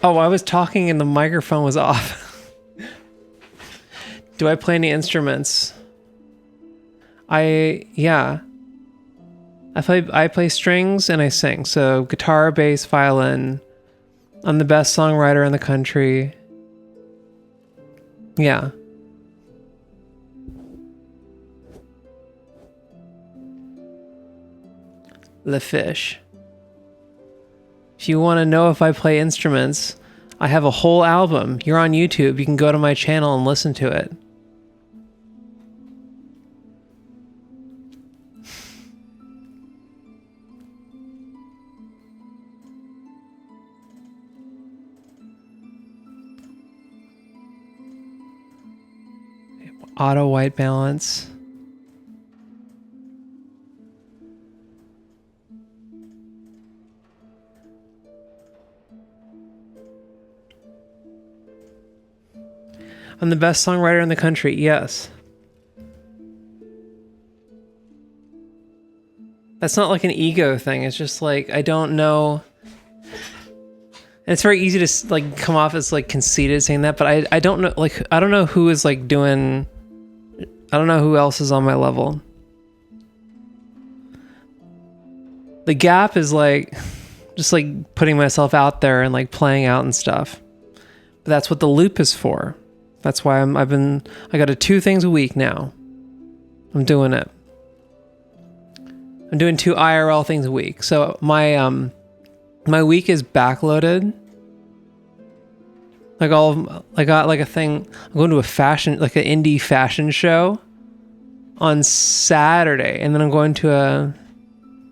Oh, I was talking and the microphone was off. Do I play any instruments? Yeah. I play strings and I sing. So guitar, bass, violin. I'm the best songwriter in the country. Yeah. The fish. If you want to know if I play instruments, I have a whole album. You're on YouTube. You can go to my channel and listen to it. Auto white balance. I'm the best songwriter in the country, yes. That's not like an ego thing. It's just like, I don't know. And it's very easy to like come off as like conceited saying that, but I don't know, like, I don't know who is like doing, I don't know who else is on my level. The gap is like, just like putting myself out there and like playing out and stuff. But that's what the loop is for. That's why I got a 2 things a week now. I'm doing it. I'm doing 2 IRL things a week. So my week is backloaded. Like I got like a thing. I'm going to a fashion, like an indie fashion show on Saturday, and then I'm going to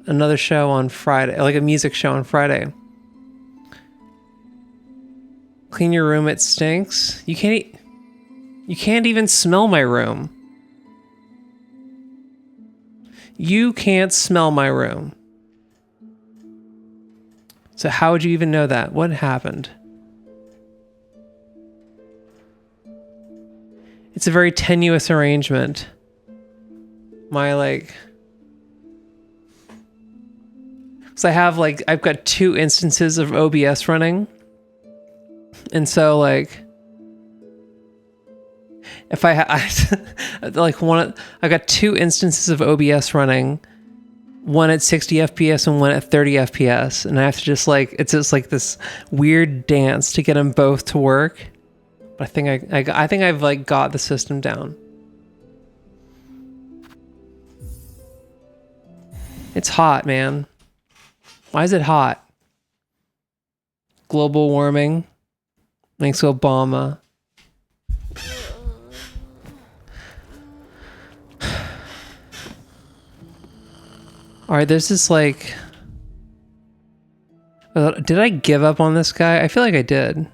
another show on Friday, like a music show on Friday. Clean your room, it stinks. You can't even smell my room. You can't smell my room. So how would you even know that? What happened? It's a very tenuous arrangement. So I've got 2 instances of OBS running. And so like, if I got 2 instances of OBS running, one at 60 FPS and one at 30 FPS, and I have to just like, it's just like this weird dance to get them both to work. But I think I've like got the system down. It's hot, man. Why is it hot? Global warming. Thanks to Obama. All right, there's this like... Did I give up on this guy? I feel like I did.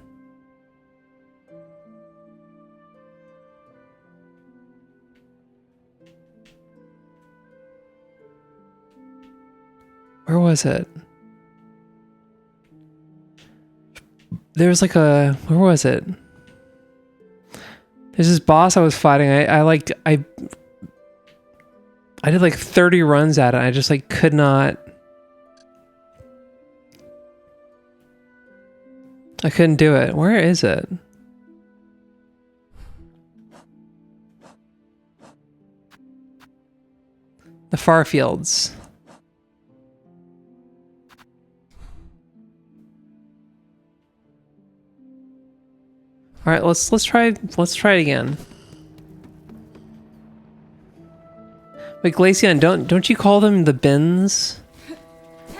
Where was it? There was like a... Where was it? There's this boss I was fighting. I did like 30 runs at it. I just like could not. I couldn't do it. Where is it? The far fields. All right, let's try it again. Wait, Glacian, don't you call them the bins?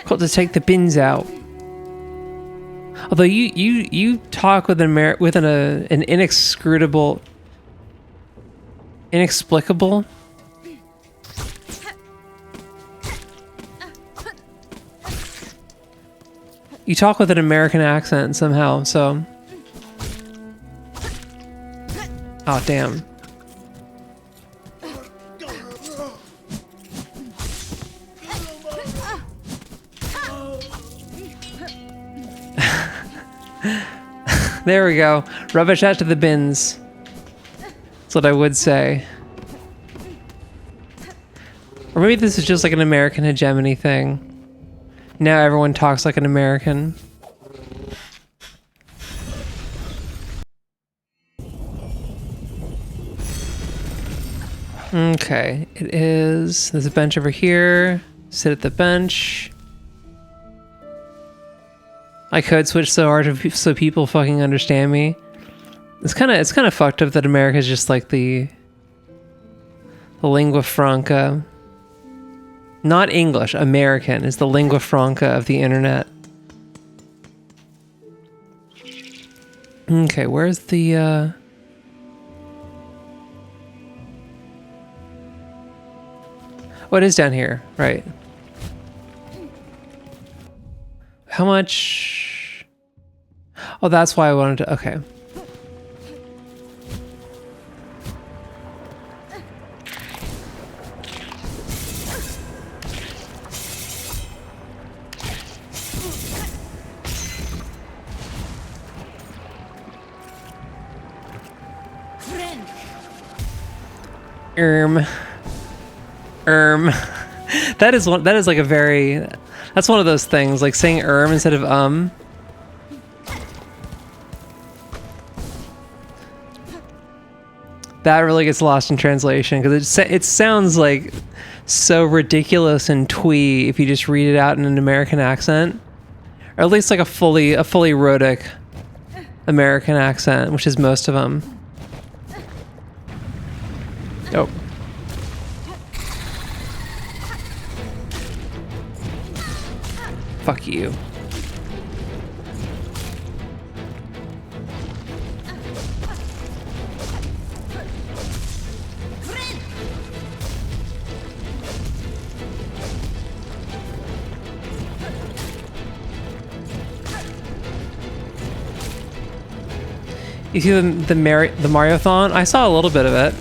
Called to take the bins out. Although you talk with an inexplicable. You talk with an American accent somehow, so. Oh, damn. There we go. Rubbish out to the bins. That's what I would say. Or maybe this is just like an American hegemony thing. Now everyone talks like an American. Okay, it is. There's a bench over here. Sit at the bench. I code switch so hard so people fucking understand me. It's kind of fucked up that America is just like the lingua franca. Not English, American is the lingua franca of the internet. Okay, where's the Oh, it is down here, right? How much? Oh, that's why I wanted to. Okay. That is like a very, that's one of those things, like saying instead of that really gets lost in translation because it sounds like so ridiculous and twee if you just read it out in an American accent, or at least like a fully rhotic American accent, which is most of them. Oh. Fuck you. You see the Mario-thon? I saw a little bit of it.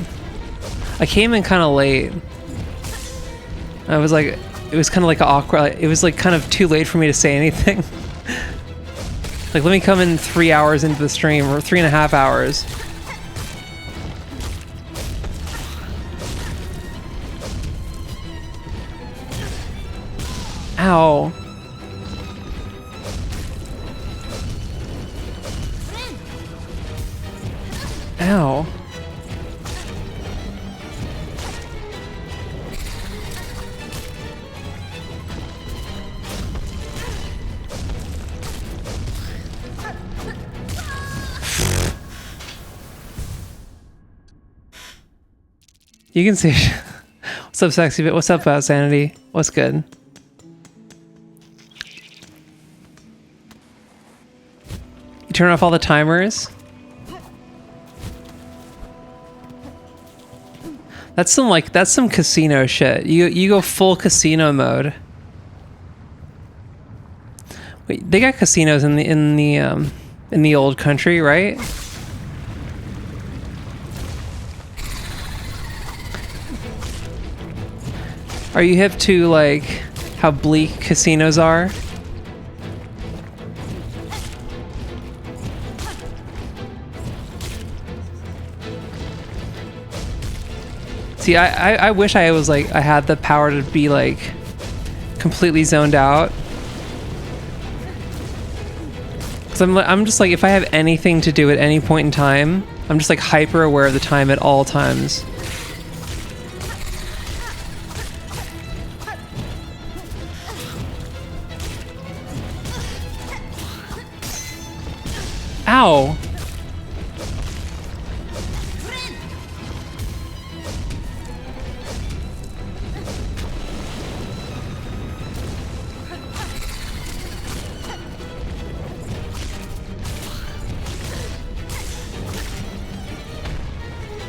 I came in kind of late. I was like, it was kind of like awkward. It was like kind of too late for me to say anything. Like, let me come in 3 hours into the stream, or 3.5 hours. Ow. Ow. You can see. What's up, sexy bit? What's up, Sanity? What's good? You turn off all the timers. That's some casino shit. You go full casino mode. Wait, they got casinos in the old country, right? Are you hip to like how bleak casinos are? See, I wish I was like, I had the power to be like completely zoned out. Cause I'm just like, if I have anything to do at any point in time, I'm just like hyper aware of the time at all times. Ow!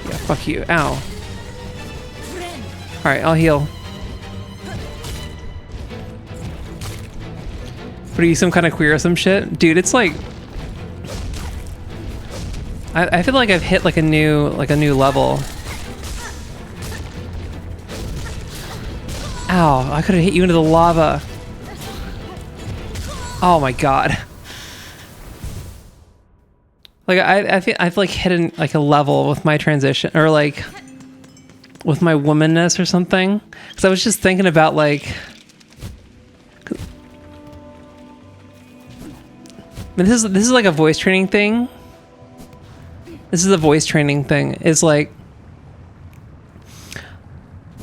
Yeah, fuck you. Ow. Alright, I'll heal. What are you, some kind of queer or some shit? Dude, it's like... I feel like I've hit like a new level. Ow, I could have hit you into the lava. Oh my god. Like I feel I've like hit like a level with my transition, or like with my womanness or something. Cause I was just thinking about like, I mean, this is like a voice training thing. This is a voice training thing. It's like,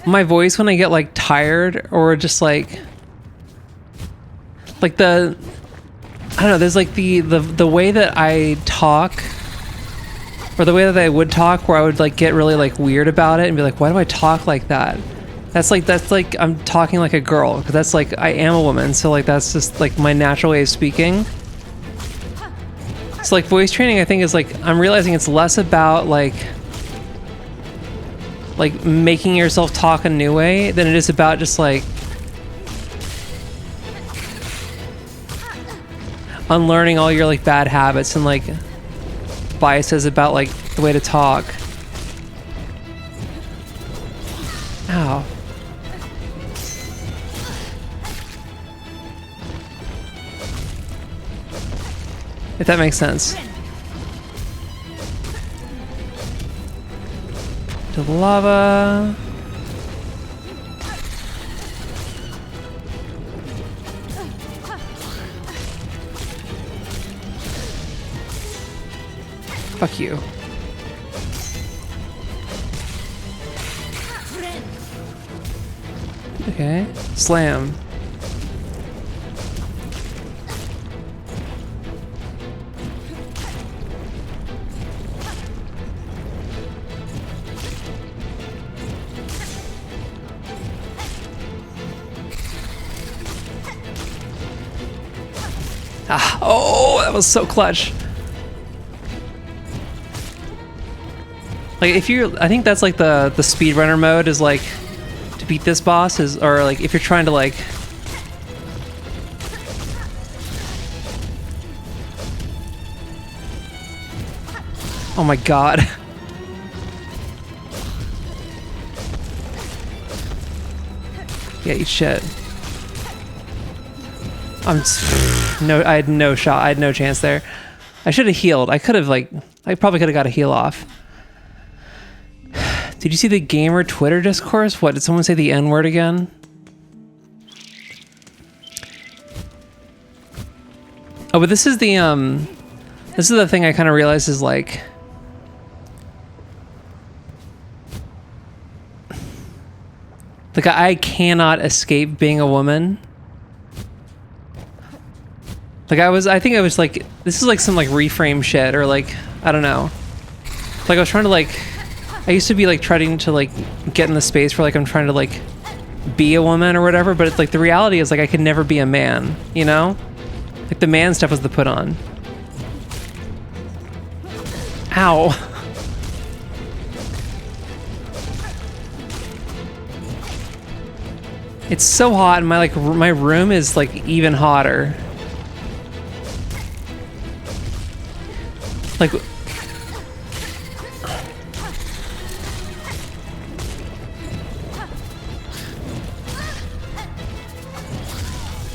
my voice when I get like tired or just like the, I don't know, there's like the way that I talk, or the way that I would talk, where I would like get really like weird about it and be like, why do I talk like that? That's like I'm talking like a girl, because that's like I am a woman, so like that's just like my natural way of speaking. So like voice training, I think, is like, I'm realizing it's less about like making yourself talk a new way than it is about just like unlearning all your like bad habits and like biases about like the way to talk. Ow. If that makes sense. To the lava. Fuck you. Okay. Slam. Ah, oh, that was so clutch. Like if you're, I think that's like the speedrunner mode is like to beat this boss is, or like if you're trying to like, oh my god. Yeah, eat shit. No, I had no shot. I had no chance there. I should have healed. I could have like, I probably could have got a heal off. Did you see the gamer Twitter discourse? What, did someone say the N-word again? Oh, but this is the thing I kind of realized is like, I cannot escape being a woman. Like I think I was like, this is like some like reframe shit, or like, I don't know. Like I was trying to like, I used to be like trying to like get in the space where like I'm trying to like be a woman or whatever, but it's like the reality is like I could never be a man, you know? Like the man stuff was the put on. Ow. It's so hot and my room is like even hotter. Like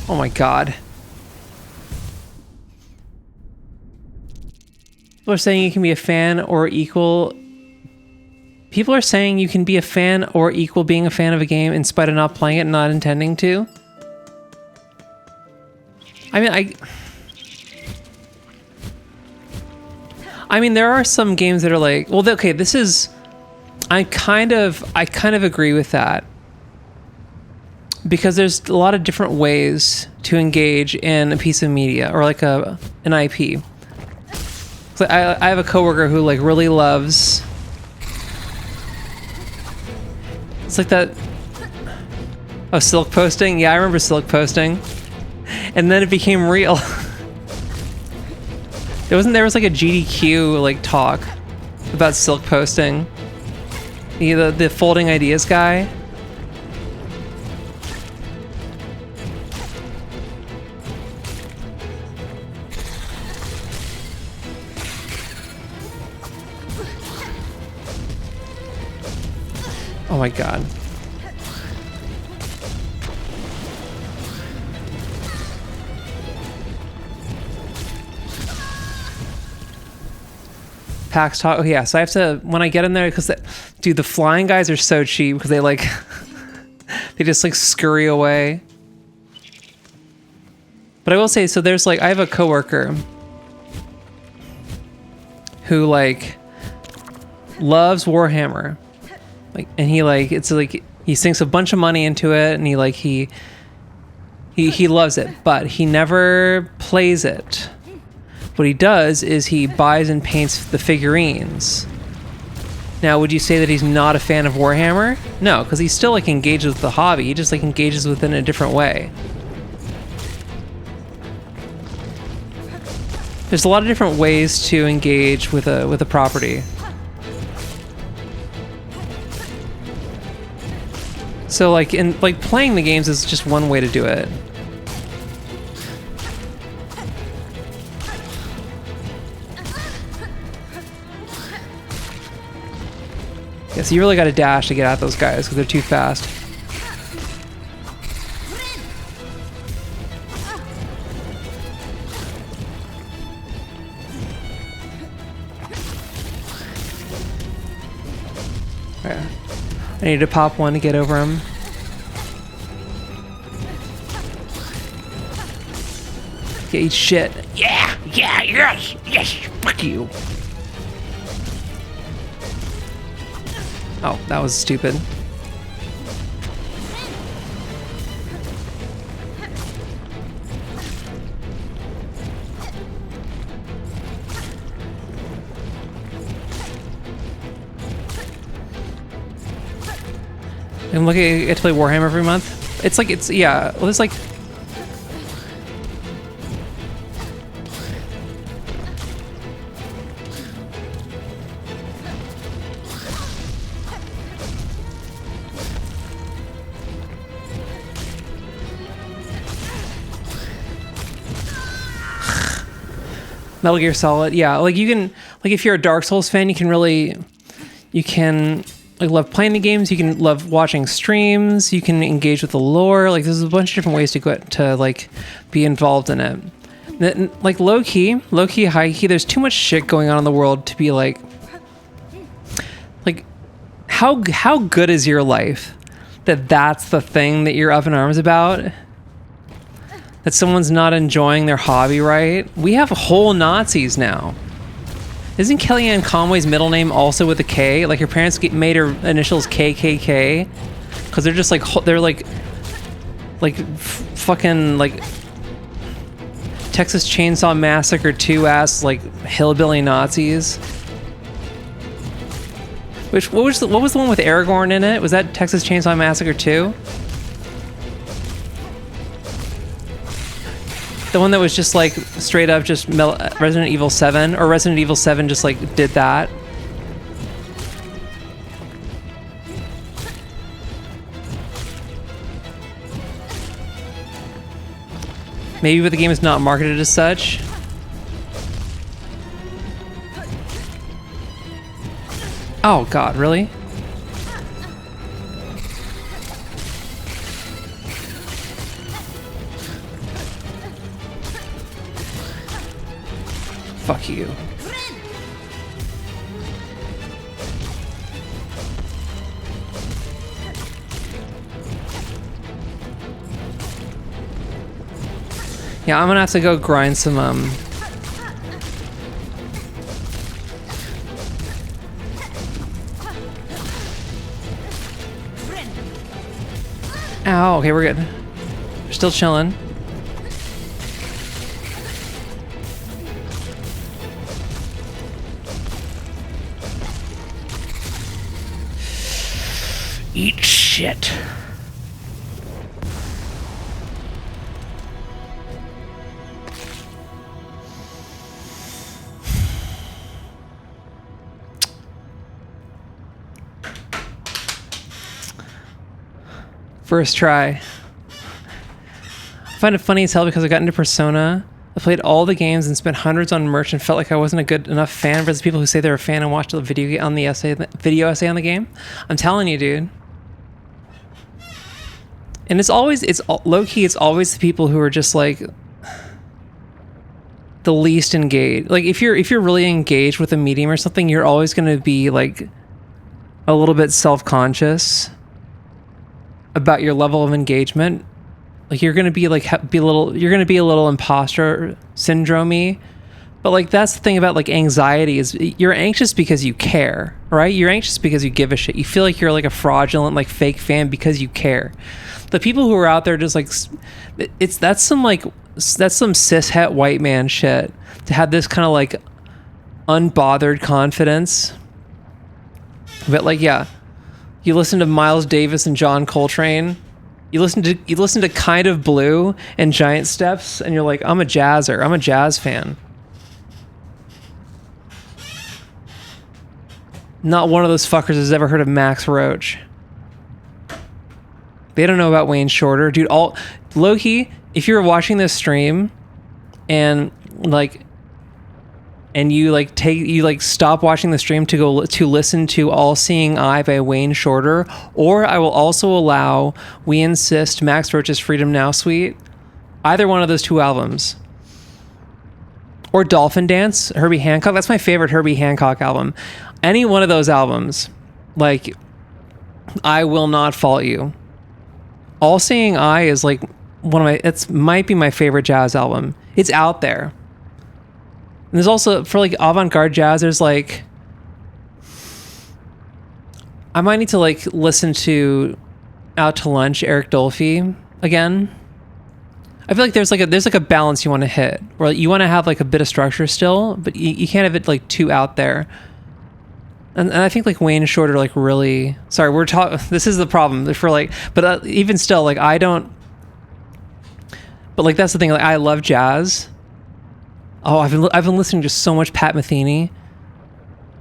oh my god. People are saying you can be a fan or equal. People are saying you can be a fan or equal being a fan of a game in spite of not playing it and not intending to. I mean, there are some games that are like, well, okay, this is, I kind of agree with that. Because there's a lot of different ways to engage in a piece of media or like an IP. So I have a coworker who like really loves, it's like that, oh, silk posting? Yeah, I remember silk posting. And then it became real. There was like a GDQ like talk about silk posting. The folding ideas guy. Oh my god. PAX talk. Oh yeah, so I have to, when I get in there, because dude, the flying guys are so cheap because they like they just like scurry away. But I will say, so there's like, I have a coworker who like loves Warhammer. Like, and he like, it's like, He sinks a bunch of money into it, and he loves it, but he never plays it. What he does is he buys and paints the figurines. Now, would you say that he's not a fan of Warhammer? No, because he still like engages with the hobby. He just like engages with it in a different way. There's a lot of different ways to engage with a property. So like playing the games is just one way to do it. Yeah, so you really got to dash to get at those guys because they're too fast. Yeah. I need to pop one to get over him. Yeah, eat shit. Yeah, yes, fuck you. Oh, that was stupid. I'm looking to play Warhammer every month. It's like, yeah, well, it's like... Metal Gear Solid, yeah. Like you can, like if you're a Dark Souls fan, you can like love playing the games. You can love watching streams. You can engage with the lore. Like there's a bunch of different ways to go to like be involved in it. Like low key, high key. There's too much shit going on in the world to be like how good is your life that's the thing that you're up in arms about. That someone's not enjoying their hobby, right? We have whole Nazis now. Isn't Kellyanne Conway's middle name also with a K? Like her parents made her initials KKK? Because they're just like, they're like fucking like Texas Chainsaw Massacre 2 ass like hillbilly Nazis. What was the one with Aragorn in it? Was that Texas Chainsaw Massacre 2? The one that was just like straight up just Resident Evil 7, or Resident Evil 7 just like did that. Maybe but the game is not marketed as such. Oh god, really? Fuck you. Yeah, I'm gonna have to go grind some Ow, okay, we're good. We're still chilling. Eat shit. First try. I find it funny as hell because I got into Persona. I played all the games and spent hundreds on merch and felt like I wasn't a good enough fan for the people who say they're a fan and watched the video essay on the game. I'm telling you, dude. And it's low-key, it's always the people who are just like the least engaged. Like if you're really engaged with a medium or something, you're always going to be like a little bit self-conscious about your level of engagement. Like you're going to be like you're going to be a little imposter syndrome-y But like that's the thing about like anxiety is you're anxious because you care, right? You're anxious because you give a shit. You feel like you're like a fraudulent, like fake fan because you care. The people who are out there just like that's some cishet white man shit to have this kind of like unbothered confidence. But like, yeah, you listen to Miles Davis and John Coltrane. You listen to Kind of Blue and Giant Steps, and you're like, I'm a jazzer. I'm a jazz fan. Not one of those fuckers has ever heard of Max Roach. They don't know about Wayne Shorter, dude. All low-key, if you're watching this stream, and you stop watching the stream to go to listen to All Seeing Eye by Wayne Shorter, or I will also allow We Insist, Max Roach's Freedom Now Suite, either one of those two albums, or Dolphin Dance, Herbie Hancock. That's my favorite Herbie Hancock album. Any one of those albums, like, I will not fault you. All Seeing Eye is like might be my favorite jazz album. It's out there. And there's also, for like avant-garde jazz, there's like, I might need to like listen to Out to Lunch, Eric Dolphy again. I feel like there's like a balance you want to hit, where you want to have like a bit of structure still, but you can't have it like too out there. And I think like Wayne Shorter like really, sorry, we're talking, this is the problem for like, but even still, like I don't, but like that's the thing, like I love jazz. Oh, I've been listening to so much Pat Metheny.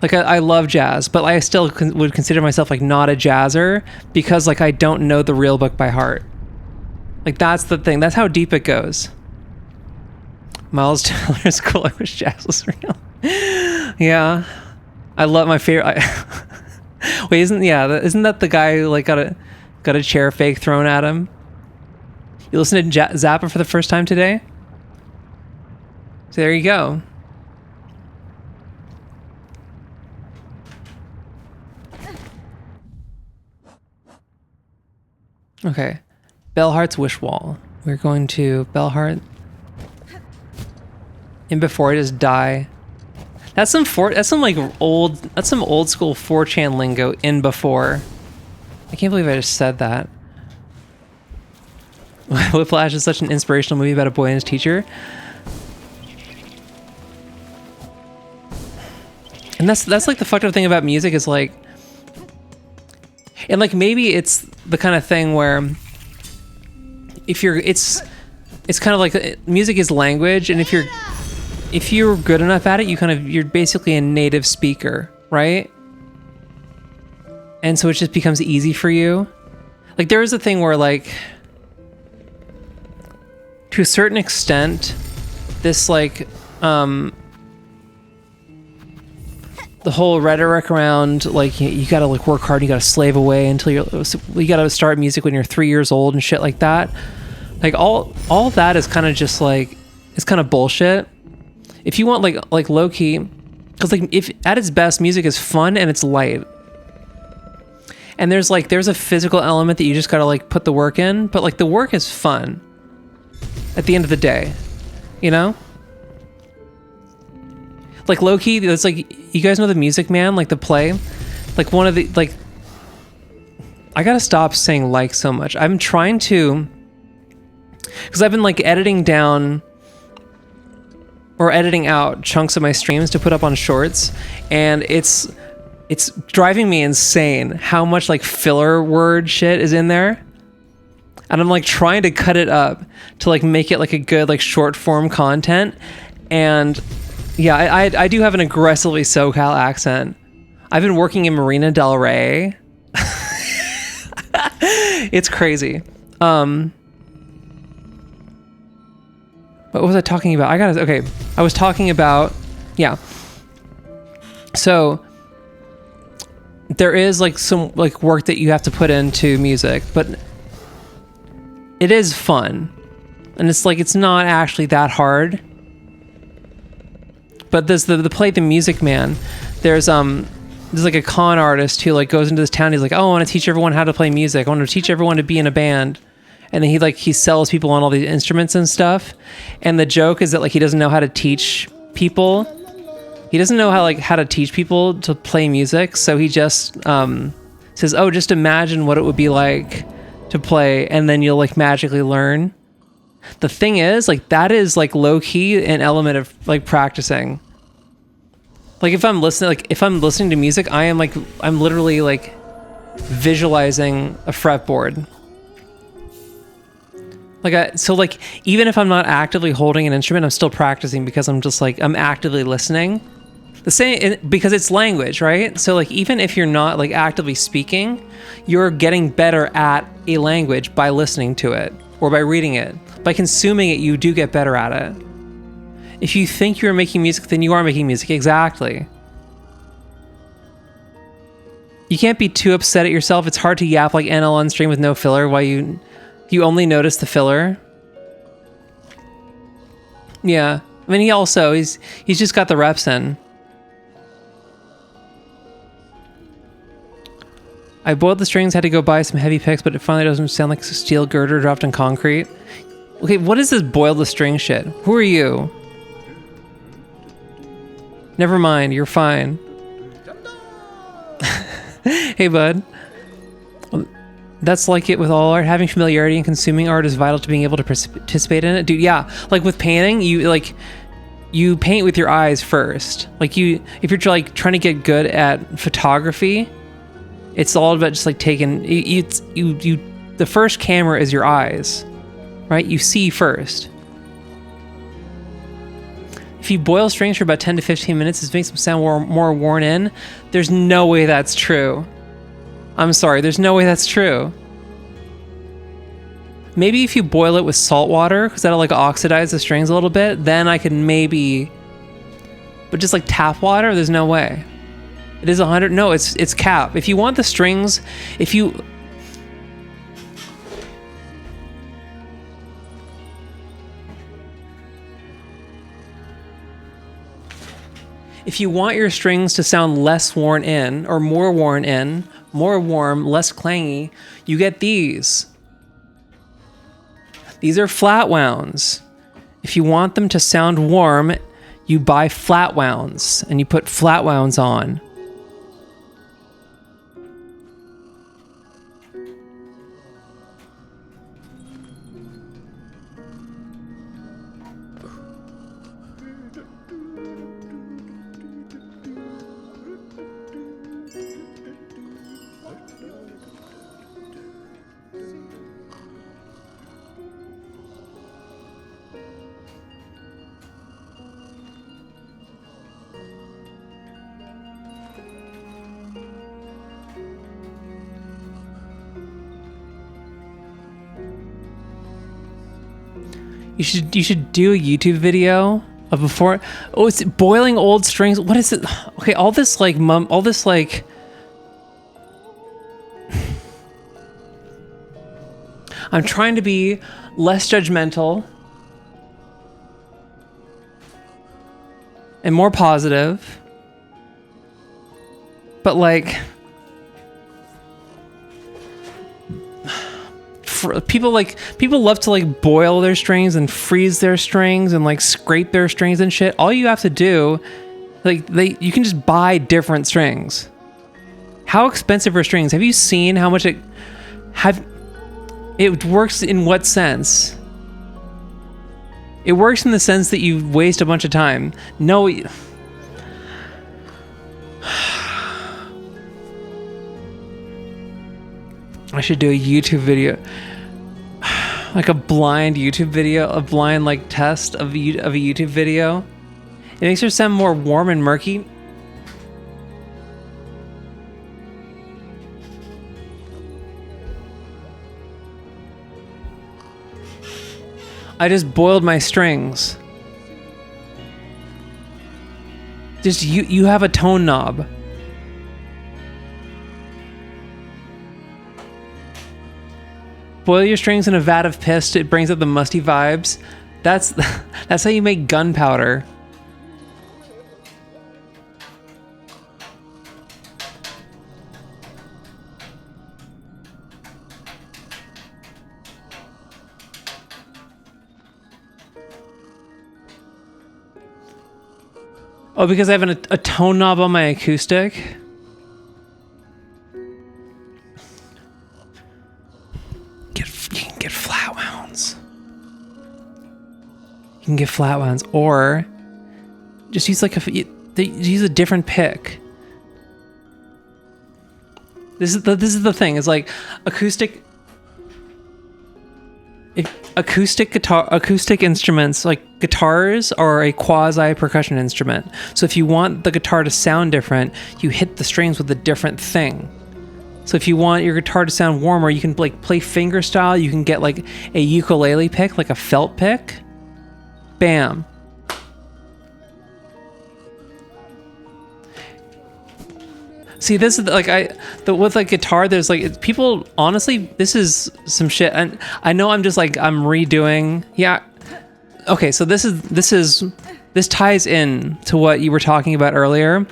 Like I love jazz, but I still would consider myself like not a jazzer because like I don't know the real book by heart. Like that's the thing. That's how deep it goes. Miles Teller's cool. I wish jazz was real. Yeah, I love my favorite. Wait, isn't that the guy who like got a chair fake thrown at him? You listened to Zappa for the first time today? So there you go. Okay. Bellhart's Wish Wall. We're going to Bellhart. And before I just die. That's some old school 4chan lingo, in before. I can't believe I just said that. Whiplash is such an inspirational movie about a boy and his teacher. And that's like the fucked up thing about music is like, and like maybe it's the kind of thing where it's kind of like music is language, and if you're good enough at it, you're basically a native speaker, right? And so it just becomes easy for you. Like there is a thing where like, to a certain extent, this like the whole rhetoric around like you gotta like work hard, you gotta slave away until you gotta start music when you're 3 years old and shit like that. Like all that is kind of just like, it's kind of bullshit. If you want like low key, because like if at its best music is fun and it's light, and there's a physical element that you just gotta like put the work in, but like the work is fun at the end of the day, you know? Like low key, it's like, you guys know The Music Man, like the play? Like one of the, like, I gotta stop saying like so much. I'm trying to, because I've been like editing down or editing out chunks of my streams to put up on shorts, and it's driving me insane how much like filler word shit is in there. And I'm like trying to cut it up to like make it like a good like short form content. And yeah, I do have an aggressively SoCal accent. I've been working in Marina Del Rey. It's crazy. What was I talking about? I was talking about, yeah. So there is like some like work that you have to put into music, but it is fun. And it's like, it's not actually that hard. But there's the play The Music Man. There's like a con artist who like goes into this town. He's like, oh, I want to teach everyone how to play music. I want to teach everyone to be in a band. And then he sells people on all these instruments and stuff. And the joke is that like he doesn't know how to teach people. He doesn't know how to teach people to play music, so he just says, "Oh, just imagine what it would be like to play, and then you'll like magically learn." The thing is, like, that is like low key an element of like practicing. Like if I'm listening to music, I'm literally like visualizing a fretboard. Like even if I'm not actively holding an instrument, I'm still practicing because I'm actively listening. The same, because it's language, right? So like even if you're not like actively speaking, you're getting better at a language by listening to it or by reading it. By consuming it, you do get better at it. If you think you're making music, then you are making music. Exactly. You can't be too upset at yourself. It's hard to yap like NL on stream with no filler while you only notice the filler. Yeah. I mean, he's just got the reps in. I boiled the strings, had to go buy some heavy picks, but it finally doesn't sound like a steel girder dropped in concrete. Okay, what is this boil the string shit? Who are you? Never mind, you're fine. Hey, bud. That's like it with all art. Having familiarity and consuming art is vital to being able to participate in it. Dude, yeah. Like with painting, you paint with your eyes first. Like if you're like trying to get good at photography, it's all about just like taking the first camera is your eyes, right? You see first. If you boil strings for about 10 to 15 minutes, it makes them sound more worn in. There's no way that's true. I'm sorry, there's no way that's true. Maybe if you boil it with salt water, because that'll like oxidize the strings a little bit, then I could maybe. But just like tap water, there's no way. It is 100. No, it's cap. If you want the strings, if you want your strings to sound less worn in or more worn in, more warm, less clangy, you get these. These are flat wounds. If you want them to sound warm, you buy flat wounds and you put flat wounds on. You should do a YouTube video of before. Oh, it's boiling old strings. What is it? Okay, all this like I'm trying to be less judgmental and more positive. But like people love to like boil their strings and freeze their strings and like scrape their strings and shit. All you have to do, you can just buy different strings. How expensive are strings? Have you seen how much it works in what sense? It works in the sense that you waste a bunch of time. No. I should do a YouTube video. Like a blind YouTube video, a blind like test of a YouTube video. It makes her sound more warm and murky. I just boiled my strings. Just you have a tone knob. Boil your strings in a vat of piss. It brings up the musty vibes. That's how you make gunpowder. Oh, because I have a tone knob on my acoustic? You can get flat wounds. You can get flat wounds, or just use like use a different pick. This is the thing. It's like acoustic instruments, like guitars are a quasi percussion instrument. So if you want the guitar to sound different, you hit the strings with a different thing. So if you want your guitar to sound warmer, you can like play finger style. You can get like a ukulele pick, like a felt pick. Bam. See, this is like with like guitar. There's like people. Honestly, this is some shit, and I know I'm just like I'm redoing. Yeah. Okay, so this ties in to what you were talking about earlier.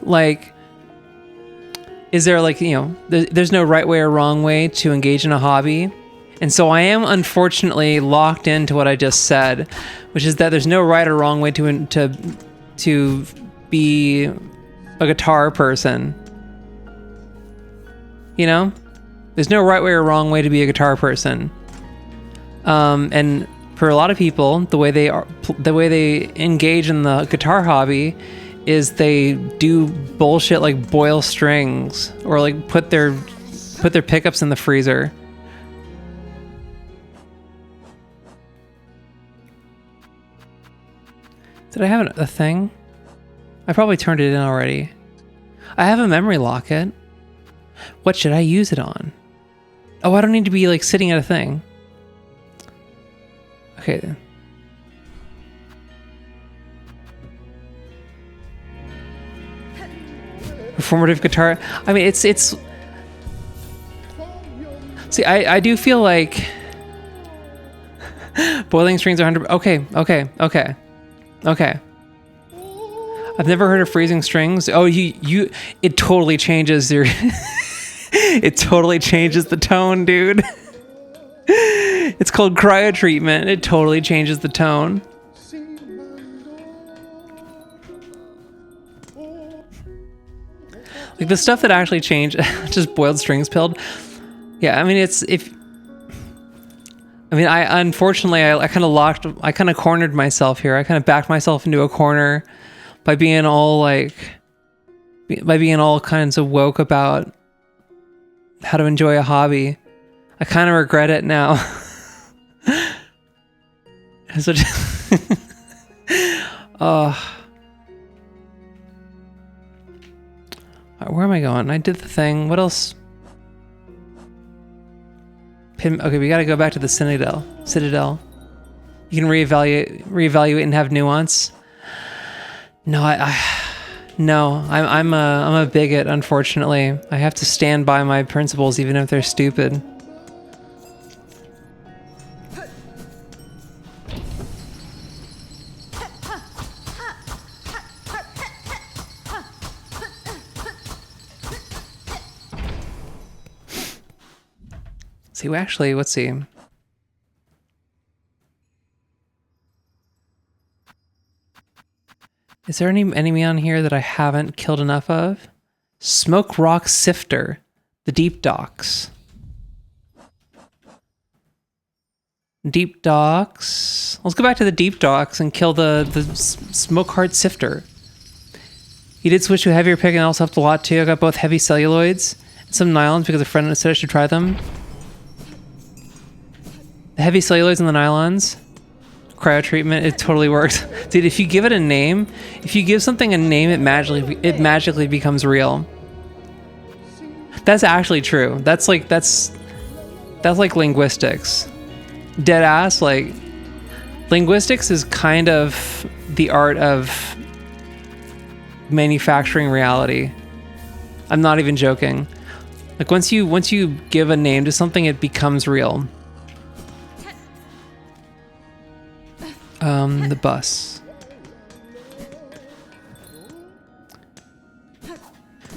Like, is there like there's no right way or wrong way to engage in a hobby, and so I am unfortunately locked into what I just said, which is that there's no right or wrong way to be a guitar person. There's no right way or wrong way to be a guitar person. And for a lot of people, the way they engage in the guitar hobby is they do bullshit like boil strings or like put their pickups in the freezer. Did I have a thing? I probably turned it in already. I have a memory locket. What should I use it on? Oh, I don't need to be like sitting at a thing. Okay then. Performative guitar. I mean, it's. See, I do feel like boiling strings are 100. Okay. I've never heard of freezing strings. Oh, it totally changes your. It totally changes the tone, dude. It's called cryo treatment. It totally changes the tone. Like the stuff that actually changed, just boiled strings pilled. Yeah, I mean I unfortunately I kind of cornered myself here. I kind of backed myself into a corner by being all kinds of woke about how to enjoy a hobby. I kind of regret it now. So where am I going? I did the thing. What else? Okay, we got to go back to the Citadel. You can reevaluate and have nuance. No, I'm a bigot, unfortunately. I have to stand by my principles even if they're stupid. See, actually, let's see. Is there any enemy on here that I haven't killed enough of? Smoke Rock Sifter, the Deep Docks. Deep Docks. Let's go back to the Deep Docks and kill the Smoke Heart Sifter. You did switch to a heavier pick and I also helped a lot too. I got both heavy celluloids and some nylons because a friend said I should try them. The heavy celluloids and the nylons. Cryo treatment, it totally works. Dude, if you give it a name, if you give something a name, it magically becomes real. That's actually true. That's like linguistics. Dead ass, like linguistics is kind of the art of manufacturing reality. I'm not even joking. Like once you give a name to something, it becomes real. The bus.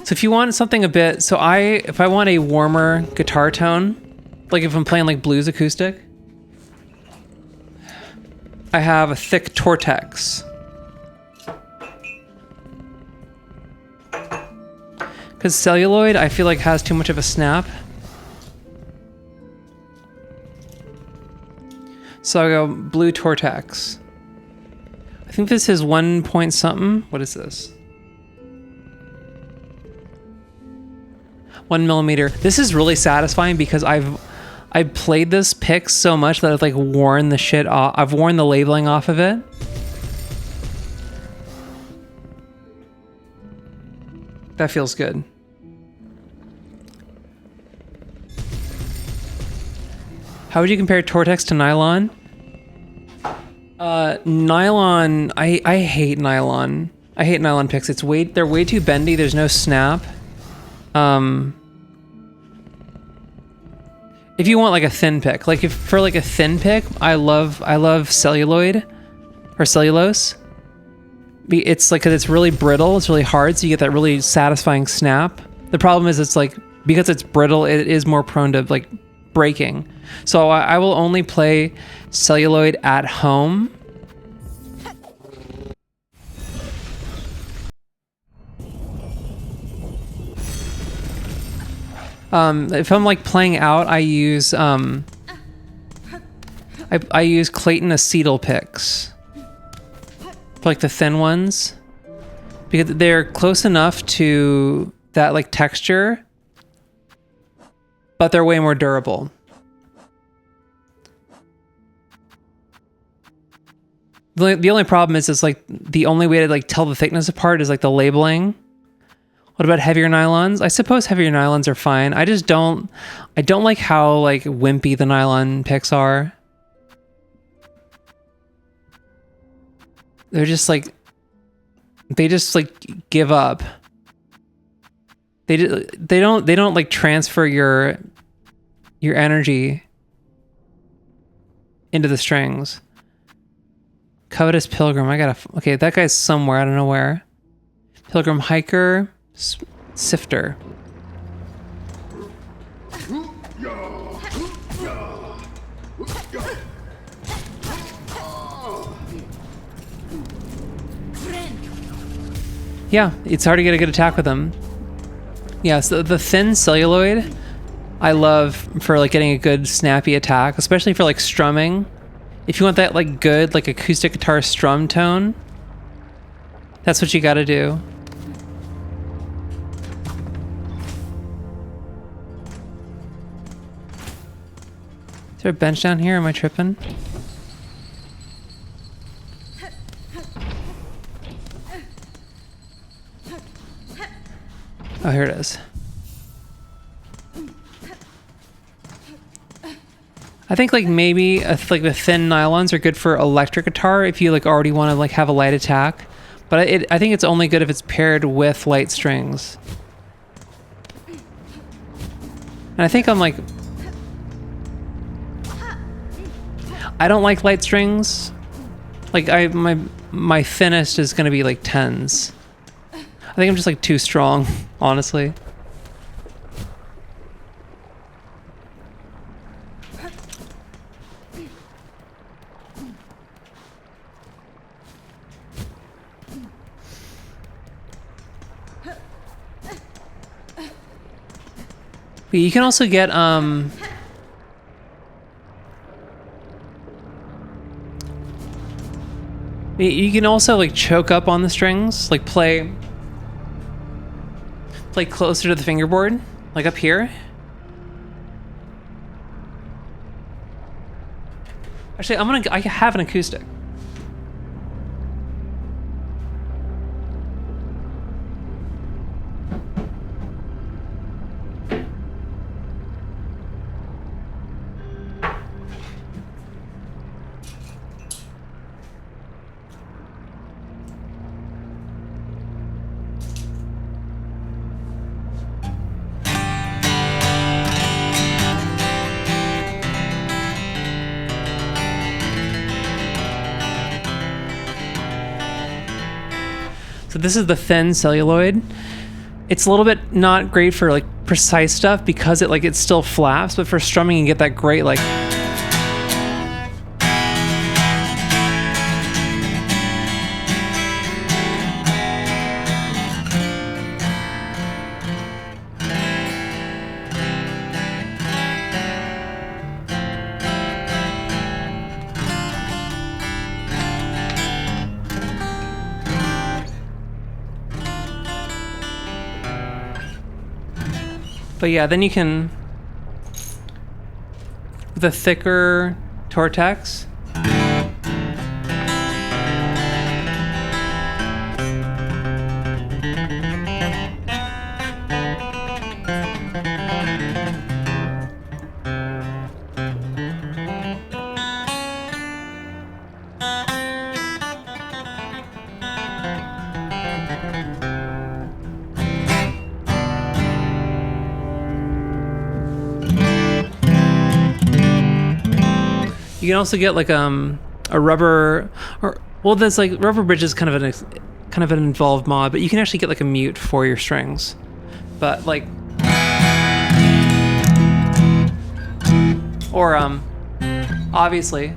So if you want something a bit, if I want a warmer guitar tone, like if I'm playing like blues acoustic, I have a thick Tortex. Because celluloid, I feel like has too much of a snap. So I'll go blue Tortex. I think this is 1 point something. What is this? 1 millimeter. This is really satisfying because I've played this pick so much that I've like worn the shit off. I've worn the labeling off of it. That feels good. How would you compare Tortex to nylon? Nylon, I hate nylon. I hate nylon picks. They're way too bendy. There's no snap. If you want like a thin pick, like if for like a thin pick, I love celluloid or cellulose. It's like, cause it's really brittle. It's really hard. So you get that really satisfying snap. The problem is it's like, because it's brittle, it is more prone to like breaking. So I will only play celluloid at home. If I'm like playing out, I use I use Clayton acetal picks for like the thin ones because they're close enough to that like texture, but they're way more durable. The only problem is like the only way to like tell the thickness apart is like the labeling. What about heavier nylons? I suppose heavier nylons are fine. I don't like how like wimpy the nylon picks are. They're just like, they just like give up. They don't like transfer your energy into the strings. Covetous Pilgrim. Okay, that guy's somewhere. I don't know where. Pilgrim Hiker. Sifter. Yeah, it's hard to get a good attack with them. Yeah, so the thin celluloid I love for like getting a good snappy attack, especially for like strumming. If you want that like good like acoustic guitar strum tone, that's what you gotta do. Is there a bench down here? Am I tripping? Oh, here it is. I think like maybe like the thin nylons are good for electric guitar if you like already want to like have a light attack, but I think it's only good if it's paired with light strings. And I think I'm like, I don't like light strings. Like my thinnest is gonna be like 10s. I think I'm just like too strong, honestly. But you can also get you can also like choke up on the strings, like play closer to the fingerboard, like up here. Actually, I have an acoustic. So this is the thin celluloid. It's a little bit not great for like precise stuff because it still flaps, but for strumming you get that great like. But yeah, then you can, with a thicker Tortex, you can also get like a rubber, or well, there's like rubber bridge is kind of an involved mod, but you can actually get like a mute for your strings. But like, or obviously,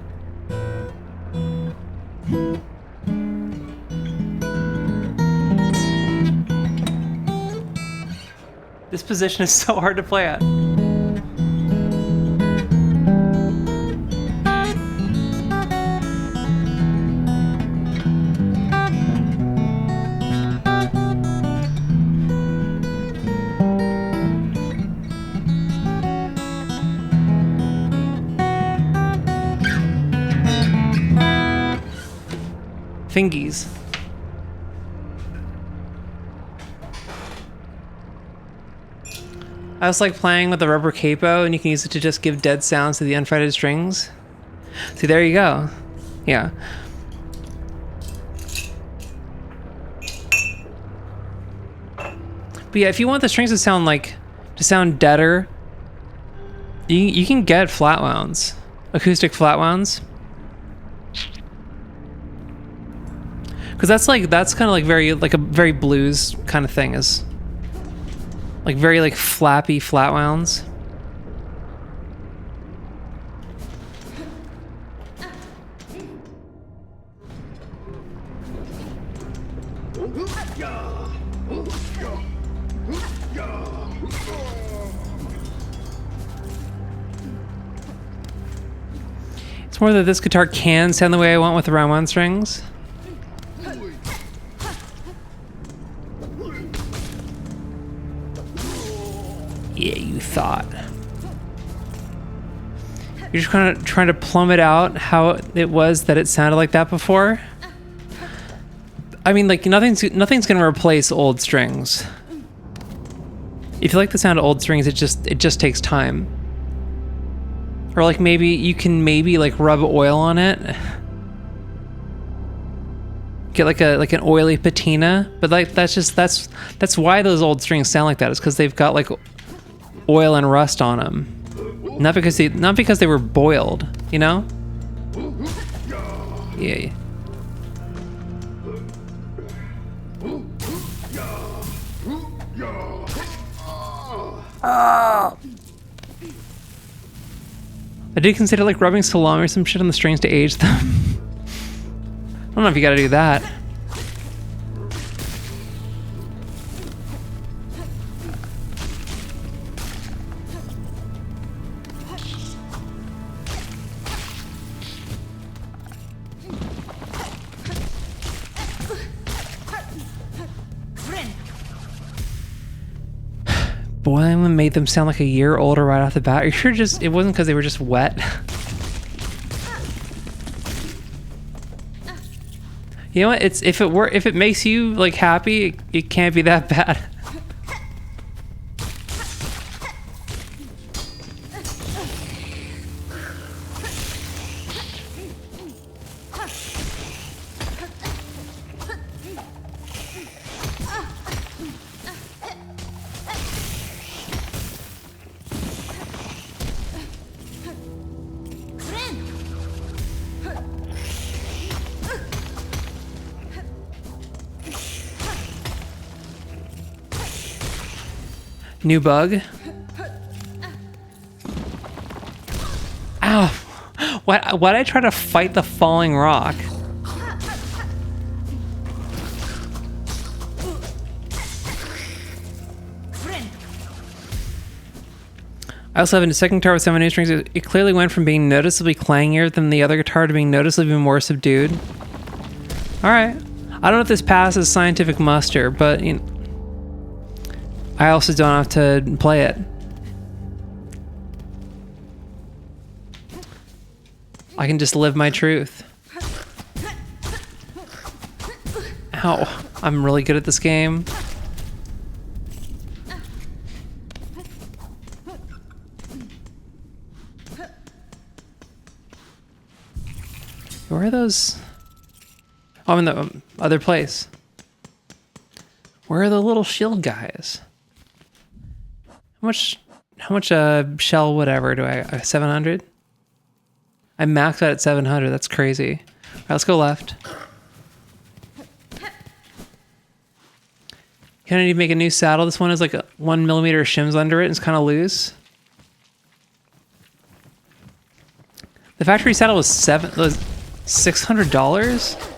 this position is so hard to play at. Fingies. I was like playing with the rubber capo, and you can use it to just give dead sounds to the unfretted strings. See, there you go. Yeah. But yeah, if you want the strings to sound deader, you can get flat wounds, acoustic flat wounds. Because that's kind of like a very blues kind of thing, is like very like flappy flat wounds. It's more that this guitar can sound the way I want with the round one strings. Yeah, you thought. You're just kind of trying to plumb it out how it was that it sounded like that before. I mean, like nothing's gonna replace old strings. If you like the sound of old strings, it just takes time. Or like maybe you can like rub oil on it. Get like an oily patina, but like that's why those old strings sound like that. Is because they've got like oil and rust on them, not because they were boiled, you know? Yeah. I did consider like rubbing salami or some shit on the strings to age them. I don't know if you gotta do that. Boiling made them sound like a year older right off the bat. Are you sure it wasn't because they were just wet? You know what? If it makes you like happy, it can't be that bad. New bug. Ow! Why'd I try to fight the falling rock? I also have a second guitar with 7 new strings. It clearly went from being noticeably clangier than the other guitar to being noticeably more subdued. Alright. I don't know if this passes scientific muster, but you know, I also don't have to play it. I can just live my truth. Ow. I'm really good at this game. Where are those? Oh, I'm in the other place. Where are the little shield guys? How much shell whatever do I 700? I maxed out at 700. That's crazy. All right, let's go left. Can I need to make a new saddle? This one has like a 1 millimeter shims under it and it's kind of loose. The factory saddle was $600.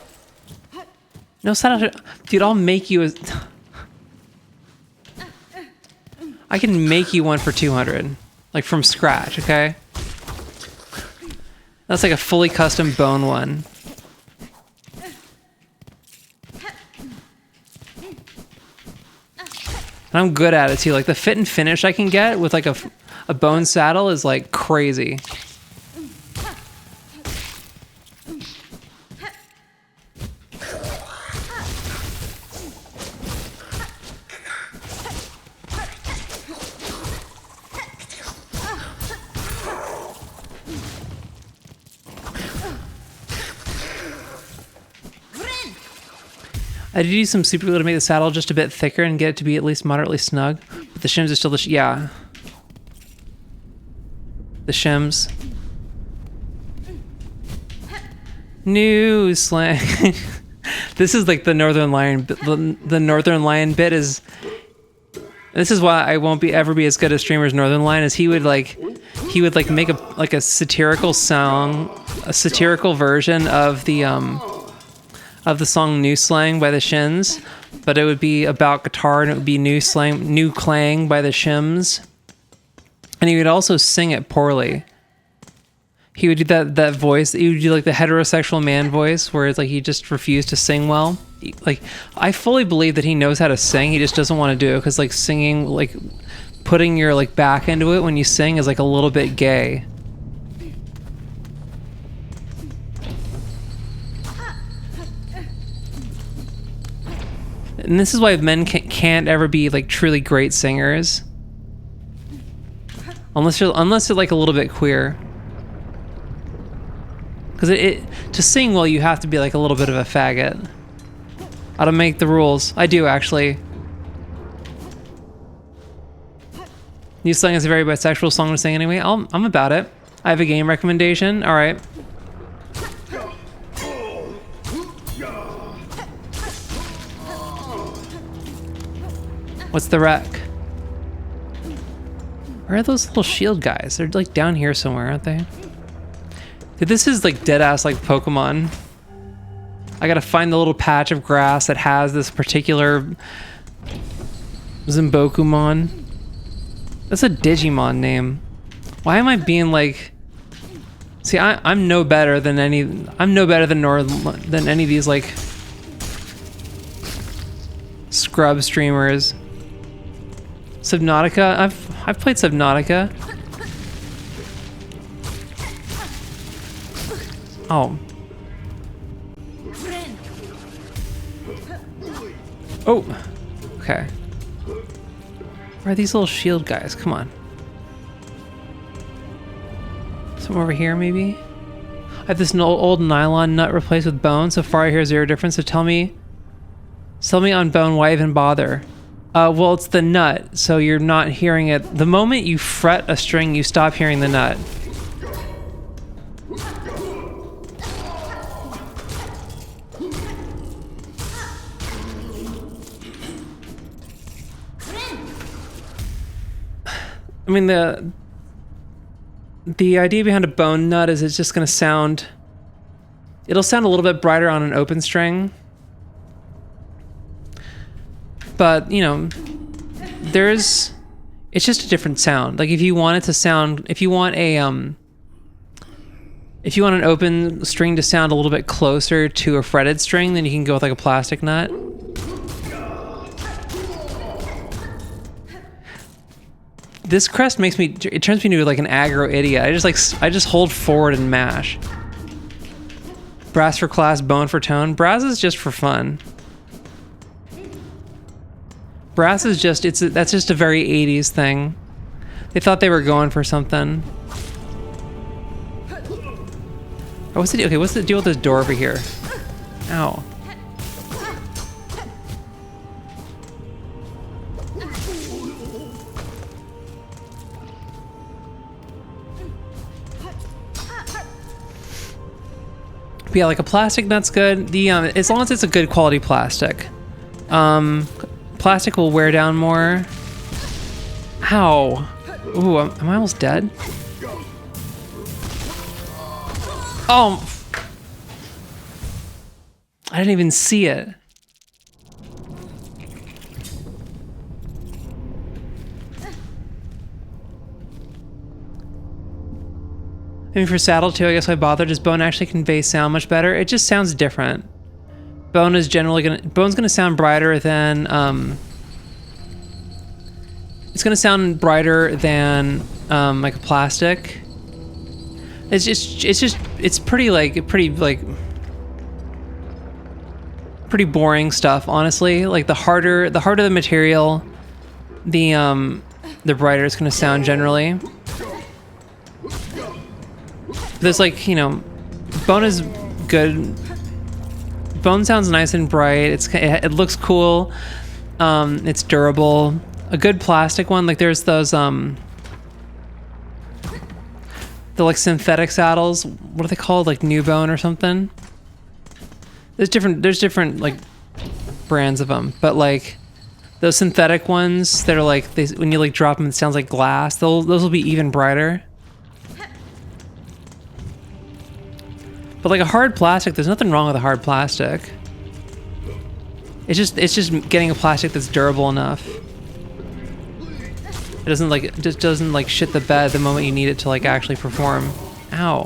No saddle, dude. I'll make you a. I can make you one for 200, like from scratch. Okay. That's like a fully custom bone one. And I'm good at it too. Like the fit and finish I can get with like a bone saddle is like crazy. I did use some super glue to make the saddle just a bit thicker and get it to be at least moderately snug. But the shims are still yeah. The shims. New slang. This is like the Northern Lion. The Northern Lion bit is. This is why I won't ever be as good a streamer as Northern Lion. Is he would make a satirical song, a satirical version of the song New Slang by the Shins, but it would be about guitar and it would be New Clang by the Shims. And he would also sing it poorly. He would do that voice, he would do like the heterosexual man voice where it's like he just refused to sing well. Like, I fully believe that he knows how to sing, he just doesn't want to do it because like singing, like putting your like back into it when you sing is like a little bit gay. And this is why men can't ever be like truly great singers, unless you're like a little bit queer. Because to sing well, you have to be like a little bit of a faggot. I don't make the rules. I do actually. New Slang is a very bisexual song to sing anyway. I'm about it. I have a game recommendation. All right. What's the wreck? Where are those little shield guys? They're like down here somewhere, aren't they? Dude, this is like dead ass like Pokemon. I gotta find the little patch of grass that has this particular Zimbokumon. That's a Digimon name. Why am I being like? See, I'm no better than any. I'm no better than any of these like scrub streamers. Subnautica. I've played Subnautica. Oh. Oh. Okay. Where are these little shield guys? Come on. Somewhere over here, maybe? I have this old nylon nut replaced with bone. So far I hear zero difference. So tell me on bone, why even bother? Well, it's the nut, so you're not hearing it. The moment you fret a string, you stop hearing the nut. I mean, the idea behind a bone nut is it's just going to sound... It'll sound a little bit brighter on an open string. But, you know, it's just a different sound. Like if you want it to sound, if you want an open string to sound a little bit closer to a fretted string, then you can go with like a plastic nut. This crest turns me into like an aggro idiot. I just hold forward and mash. Brass for class, bone for tone. Brass is just for fun. Brass is just, that's just a very 80s thing. They thought they were going for something. Oh, what's the deal with this door over here? Ow. But yeah, like a plastic nut's good. The as long as it's a good quality plastic. Plastic will wear down more. Ow. Ooh, am I almost dead? Oh. I didn't even see it. I mean, for saddle too, I guess why bother? Does bone actually convey sound much better? It just sounds different. Bone's gonna sound brighter than it's gonna sound brighter than like a plastic. It's pretty boring stuff, honestly. Like the harder the material, the brighter it's gonna sound generally. There's like, you know, bone is good. Bone sounds nice and bright. It looks cool. It's durable. A good plastic one, like there's those the like synthetic saddles. What are they called? Like New Bone or something. There's different like brands of them, but like those synthetic ones that are like when you like drop them, it sounds like glass. Those will be even brighter. But like a hard plastic, there's nothing wrong with a hard plastic. It's just getting a plastic that's durable enough. It just doesn't like shit the bed the moment you need it to like actually perform. Ow.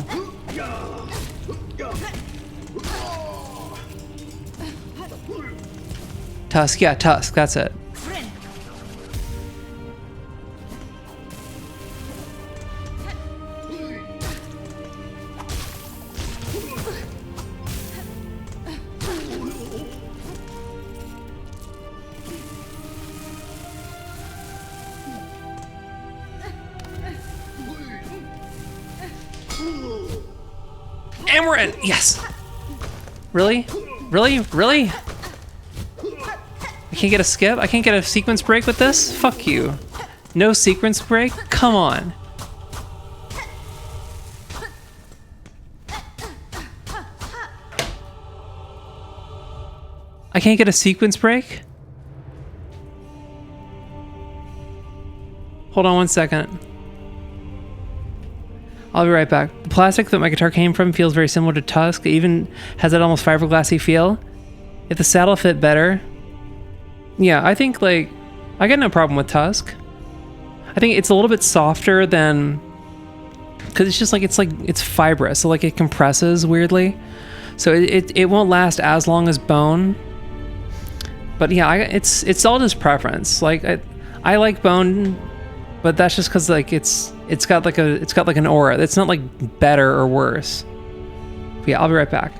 Tusk, yeah, tusk, that's it. And we're in. Yes. Really? Really? Really? I can't get a skip? I can't get a sequence break with this? Fuck you. No sequence break? Come on. I can't get a sequence break? Hold on one second. I'll be right back. The plastic that my guitar came from feels very similar to Tusk. It even has that almost fiberglassy feel. If the saddle fit better... Yeah, I think, like... I got no problem with Tusk. I think it's a little bit softer than... Because it's just like, it's fibrous. So, like, it compresses weirdly. So it won't last as long as bone. But yeah, it's all just preference. Like, I like bone... But that's just because like it's got like an aura. It's not like better or worse. But yeah, I'll be right back.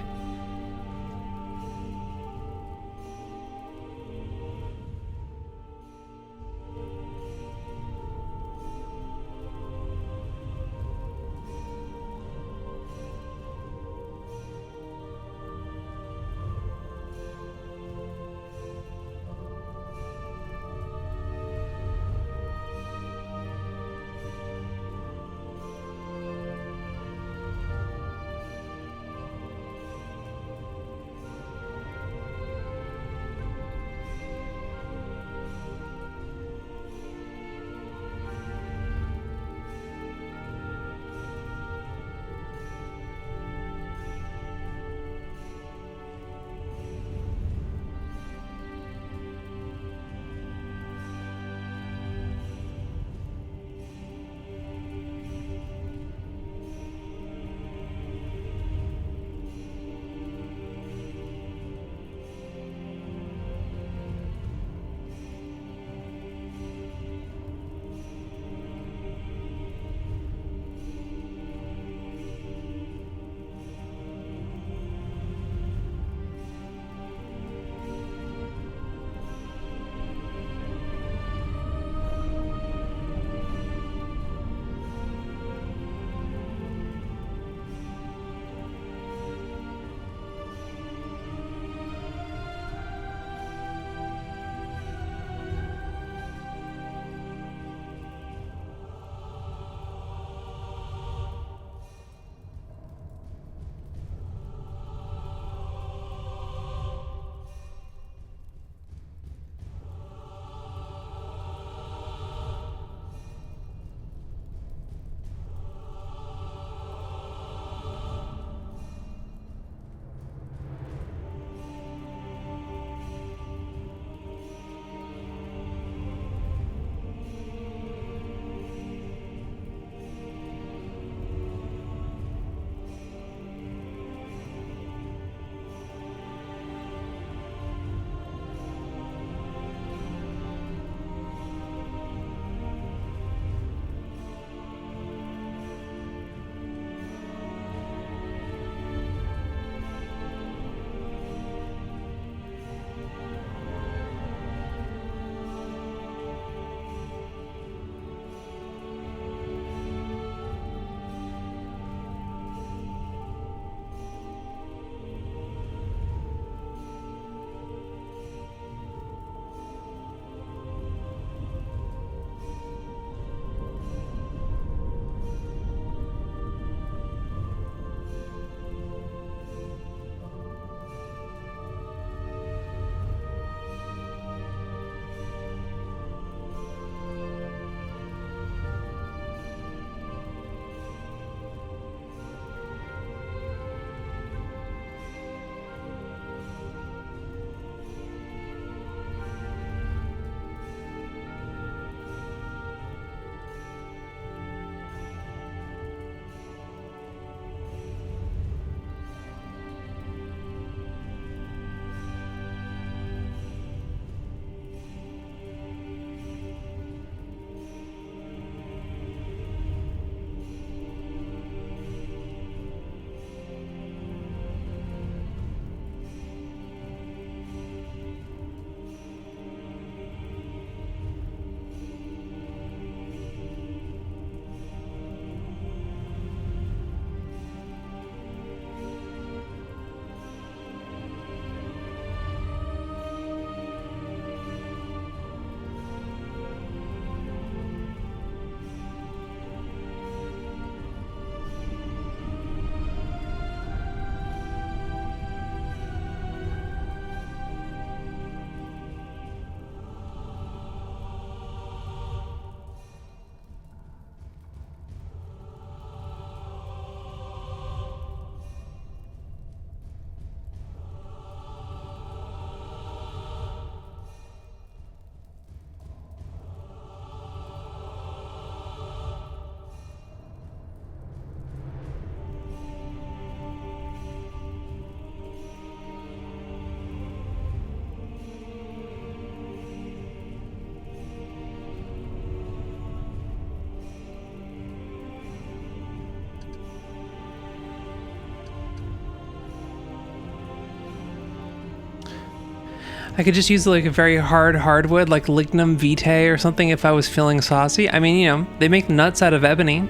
I could just use like a very hard hardwood, like lignum vitae or something if I was feeling saucy. I mean, you know, they make nuts out of ebony.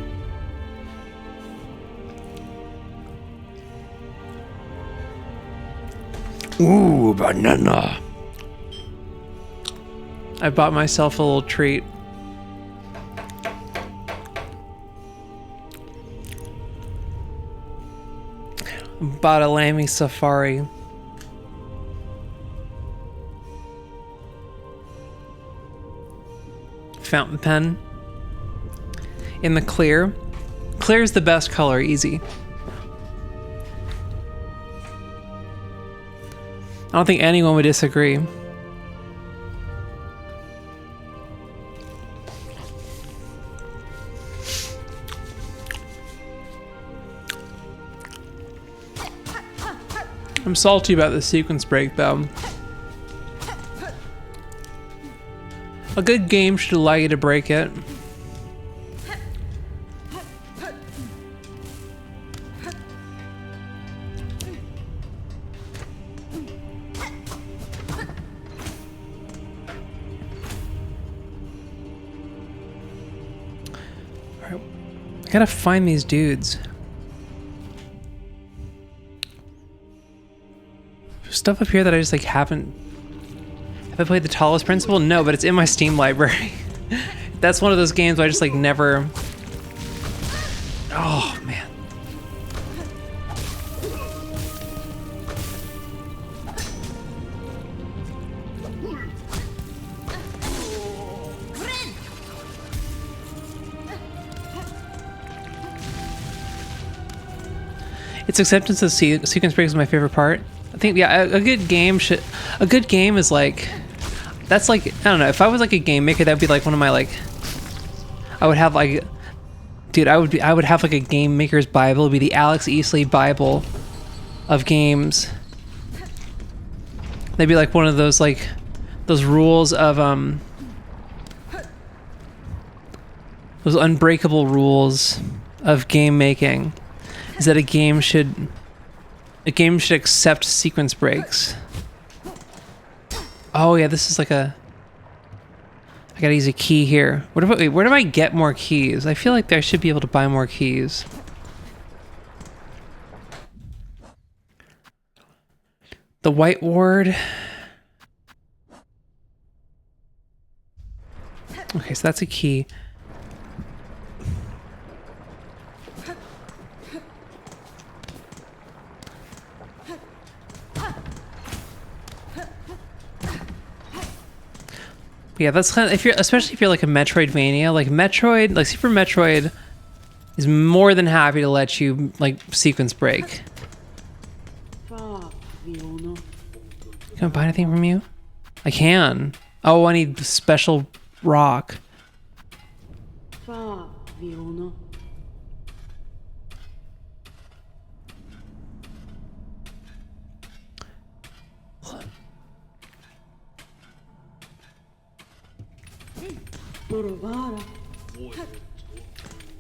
Ooh, banana. I bought myself a little treat. Bought a Lamy Safari. Fountain pen. In the clear. Clear is the best color, easy. I don't think anyone would disagree. I'm salty about the sequence break, though. A good game should allow you to break it. Alright, I gotta find these dudes. Stuff up here that I just like haven't. Have I played the Tallest Principle? No, but it's in my Steam library. That's one of those games where I just like never. Oh man. Its acceptance of sequence breaks is my favorite part. I think, yeah, a good game should. A good game is like. That's like, I don't know. If I was like a game maker, that'd be like one of my like. I would have like. Dude, I would have like a game maker's Bible. It'd be the Alex Easley Bible of games. They'd be like one of those like. Those rules of. Those unbreakable rules of game making. Is that a game should accept sequence breaks. Oh yeah, this is like a. I gotta use a key here. Where do I get more keys? I feel like I should be able to buy more keys. The White Ward. Okay, so that's a key. Yeah, that's kind of, especially if you're like a Metroidvania, like Super Metroid is more than happy to let you like sequence break. Can I buy anything from you? I can. Oh, I need special rock.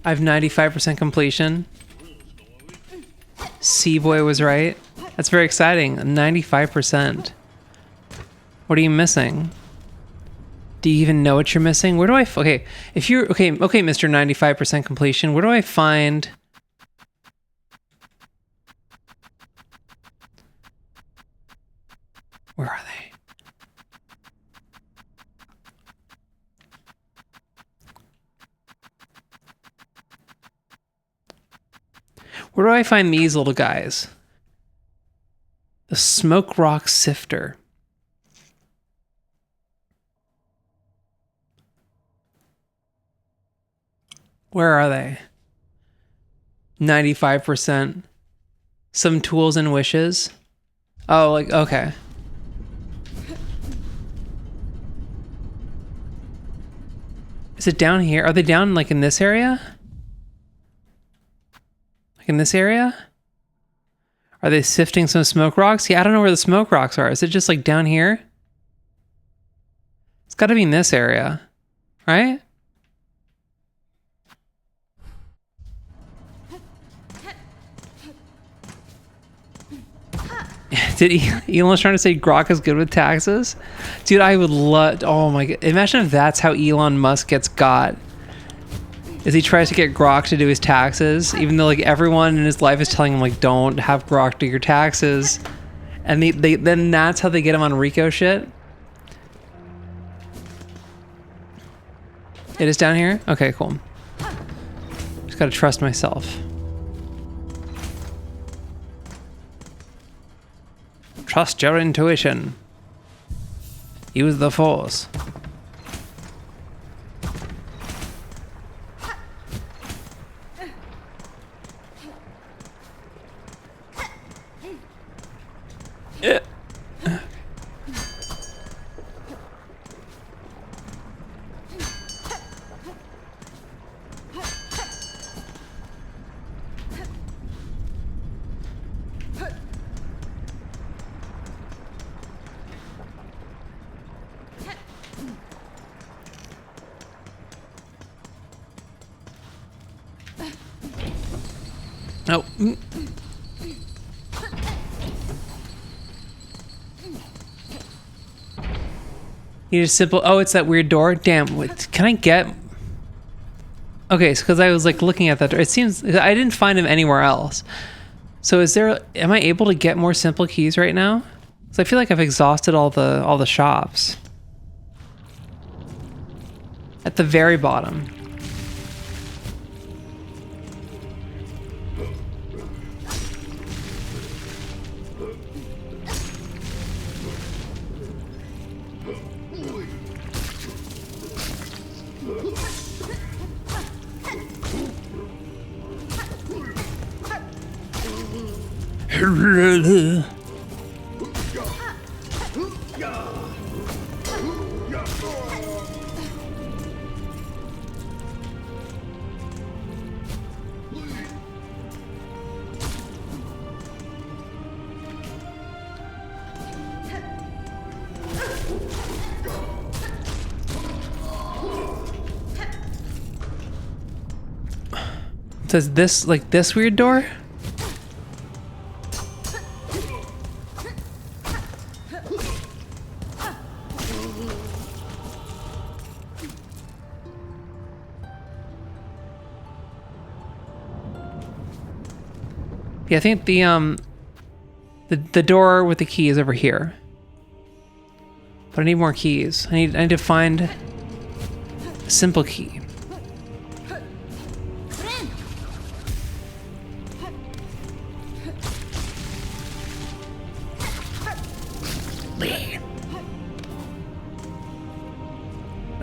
I have 95% completion. C-Boy was right. That's very exciting. 95%. What are you missing? Do you even know what you're missing? Where do I... Okay, if you're... Okay, Mr. 95% completion. Where do I find... Where are they? Where do I find these little guys? The Smoke Rock Sifter. Where are they? 95%. Some tools and wishes. Oh, like, okay. Is it down here? Are they down like in this area? Like in this area? Are they sifting some smoke rocks? Yeah, I don't know where the smoke rocks are. Is it just like down here? It's got to be in this area, right? Did Elon's trying to say Grok is good with taxes? Dude, I would love... Oh my god. Imagine if that's how Elon Musk gets got. Is he tries to get Grok to do his taxes, even though like everyone in his life is telling him like, don't have Grok do your taxes. And then that's how they get him on Rico shit. It is down here? Okay, cool. Just gotta trust myself. Trust your intuition. Use the force. Yeah. Oh. You just simple. Oh, it's that weird door. Damn. What, can I get? Okay, so because I was like looking at that door, it seems I didn't find him anywhere else. So is there? Am I able to get more simple keys right now? Because I feel like I've exhausted all the shops. At the very bottom. Does this, like this weird door? Yeah, I think the door with the key is over here. But I need more keys. I need to find a simple key.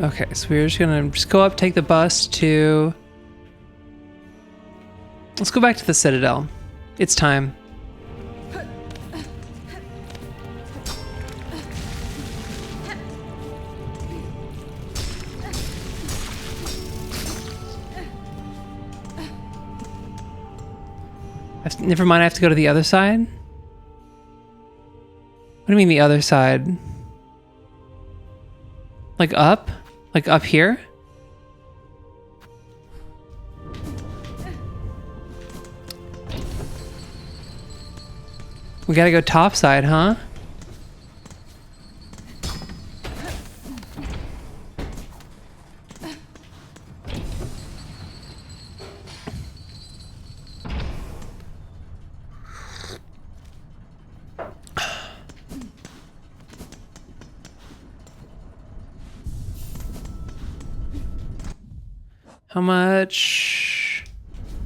Okay, so we're just gonna go up, take the bus to... Let's go back to the Citadel. It's time. Never mind, I have to go to the other side? What do you mean the other side? Like up? Like up here? We gotta go topside, huh? How much?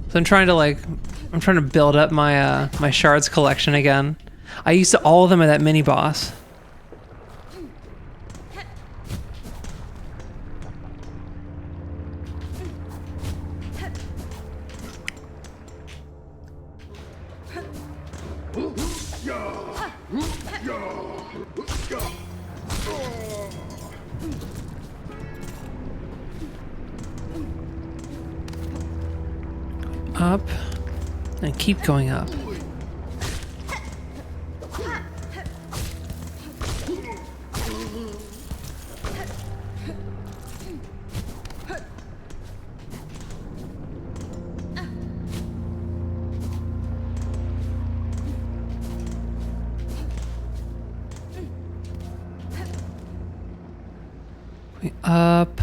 So I'm trying to build up my my shards collection again. I used all of them at that mini boss. Up and keep going up. Going up.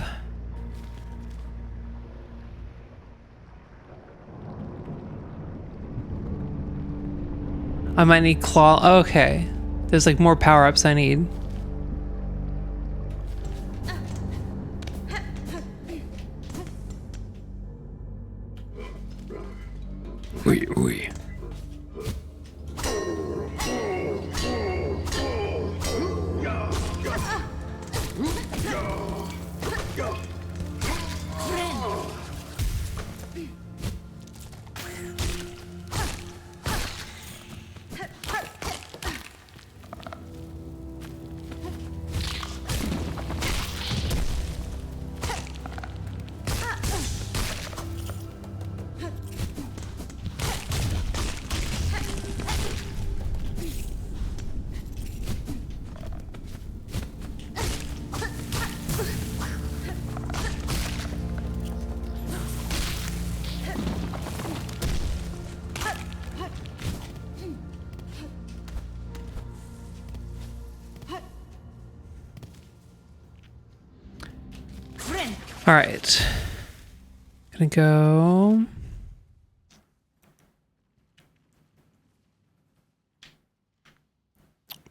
I might need claw. Oh, okay. There's like more power-ups I need. Oi, oi. All right. Gonna go.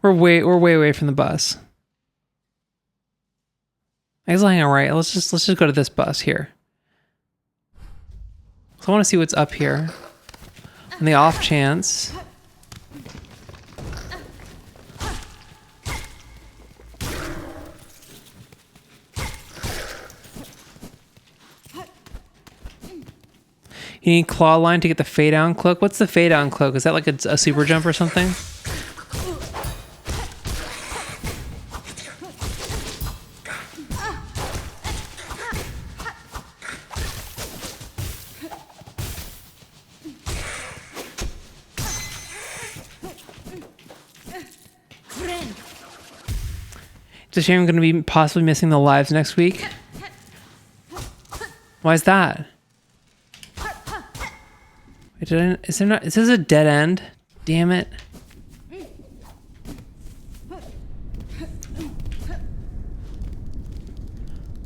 We're way away from the bus. I guess I'll hang on right. Let's just go to this bus here. So I want to see what's up here. On the off chance. You need claw line to get the fade down cloak. What's the fade down cloak? Is that like a super jump or something? It's a shame I'm going to be possibly missing the lives next week. Why is that? Wait, is there not? Is this a dead end? Damn it.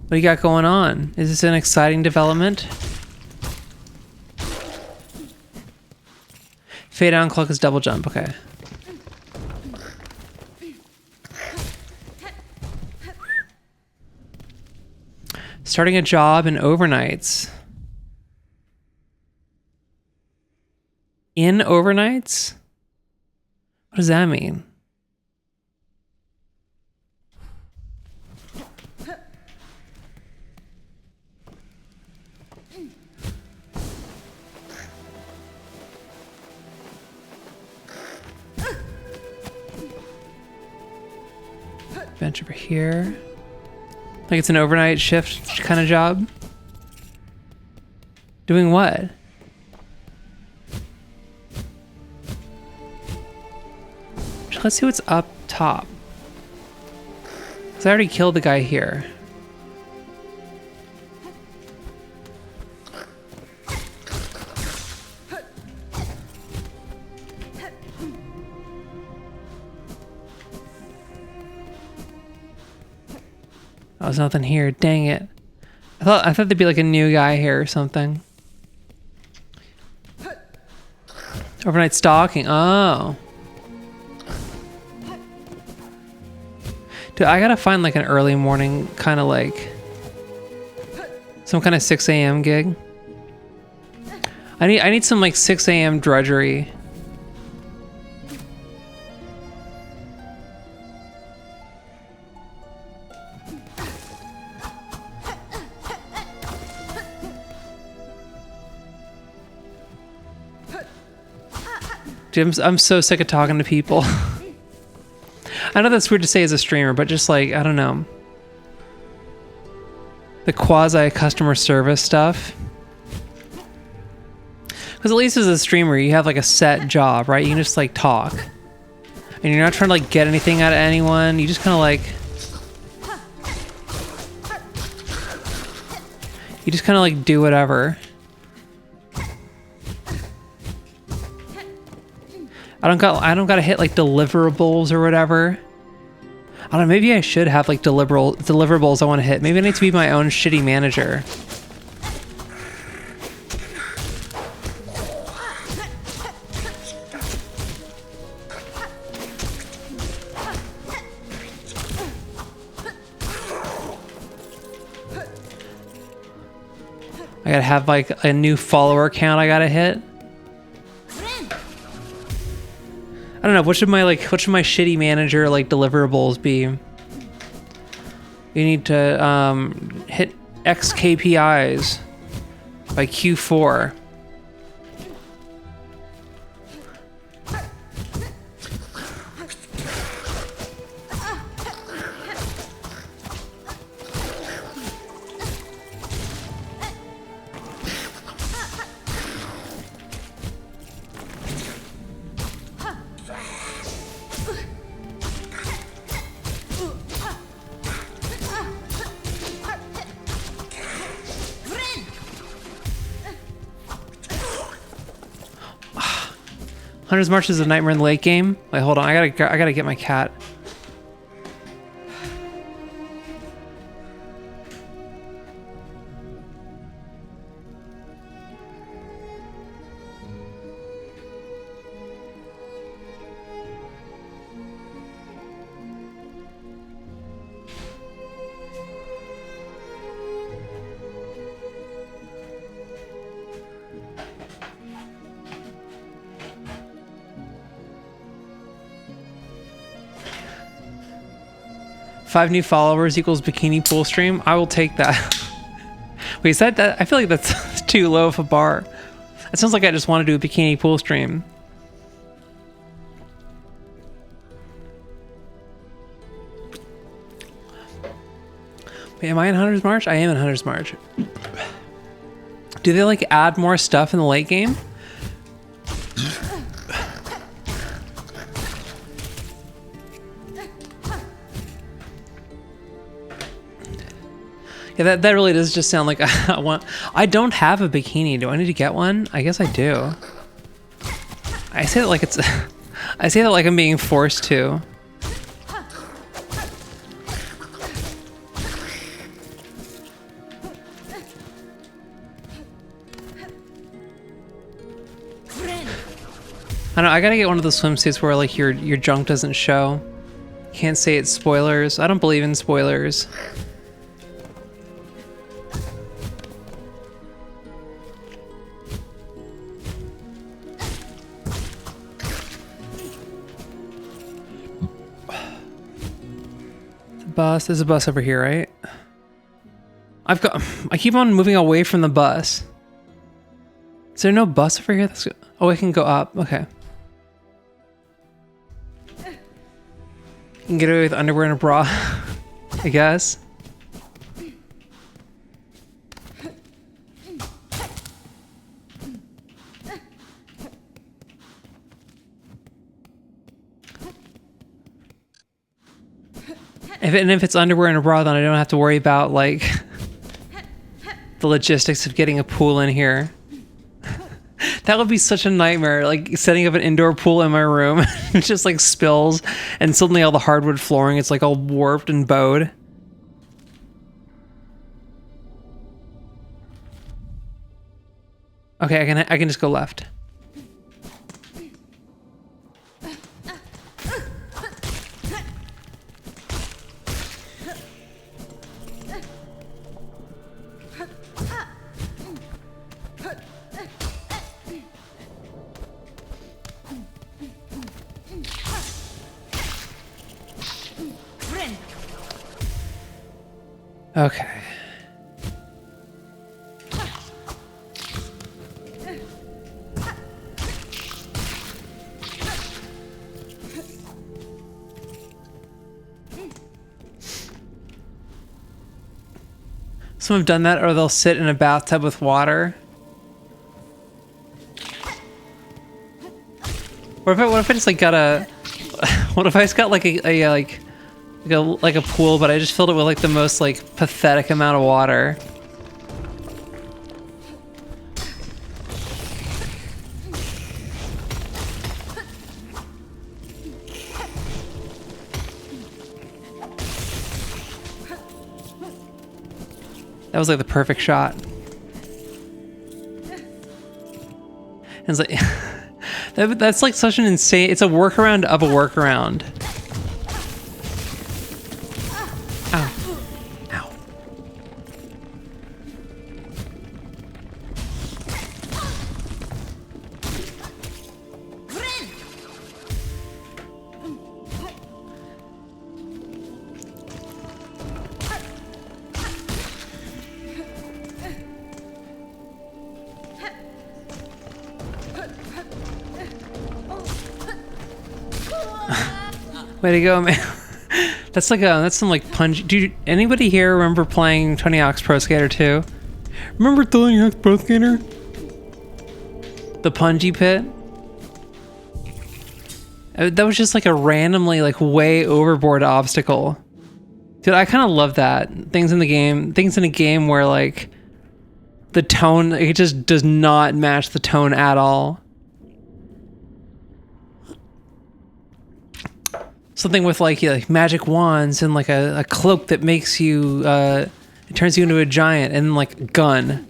What do you got going on? Is this an exciting development? Fade down clock is double jump, okay. Starting a job in overnights. In overnights? What does that mean? Bench over here. Like it's an overnight shift kind of job. Doing what? Let's see what's up top. Because I already killed the guy here. Oh, there's nothing here. Dang it. I thought there'd be like a new guy here or something. Overnight stalking. Oh. Dude, I gotta find like an early morning kind of like some kind of 6 a.m. gig. I need some like 6 a.m. drudgery. Dude, I'm so sick of talking to people. I know that's weird to say as a streamer, but just like, I don't know. The quasi customer service stuff. Because at least as a streamer, you have like a set job, right? You can just like talk. And you're not trying to like get anything out of anyone. You just kind of like... You just kind of like do whatever. I don't gotta hit like deliverables or whatever. don't know, maybe I should have like deliverables I want to hit. Maybe I need to be my own shitty manager. I gotta have like a new follower count I gotta hit. I don't know, what should my shitty manager like deliverables be? You need to hit X KPIs by Q4. Hunter's March is a Nightmare in the Lake game. Wait, hold on. I gotta get my cat. Five new followers equals bikini pool stream. I will take that. Wait, is that? I feel like that's too low of a bar. It sounds like I just want to do a bikini pool stream. Wait, am I in Hunter's March? I am in Hunter's March. Do they like add more stuff in the late game? Yeah, that really does just sound like I don't have a bikini. Do I need to get one? I guess I do. I say that like it's I say that like I'm being forced to. I don't know, I gotta get one of those swimsuits where like your junk doesn't show. Can't say it's spoilers. I don't believe in spoilers. Bus. There's a bus over here, right? I keep on moving away from the bus. Is there no bus over here? That's good. Oh, I can go up. Okay. You can get away with underwear and a bra, I guess. If it's underwear and a bra, then I don't have to worry about like the logistics of getting a pool in here. That would be such a nightmare, like setting up an indoor pool in my room. It just like spills and suddenly all the hardwood flooring, it's like all warped and bowed. Okay, I can just go left. Okay. Some have done that, or they'll sit in a bathtub with water. What if I just like got a? What if I just got like like a pool, but I just filled it with like the most like pathetic amount of water. was like the perfect shot. And it's like that's like such an insane. It's a workaround of a workaround. Ow. Ow. Way to go, man. That's like that's some like punch. Dude, anybody here remember playing Tony Hawk's Pro Skater 2? Remember Tony Hawk's Pro Skater? The Punji Pit? That was just like a randomly like way overboard obstacle. Dude, I kind of love that. Things in a game where like the tone, it just does not match the tone at all. Something with like magic wands and like a cloak that makes you, it turns you into a giant, and like a gun.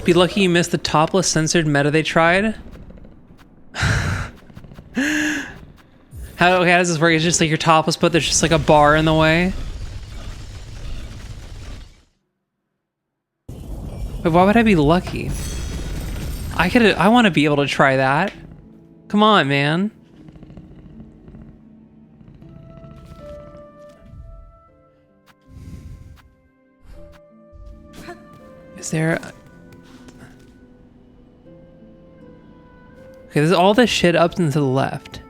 Be lucky you missed the topless censored meta they tried. How does this work? It's just like you're topless, but there's just like a bar in the way. But why would I be lucky? I want to be able to try that. Come on, man. Is there... Okay, there's all this shit up and to the left.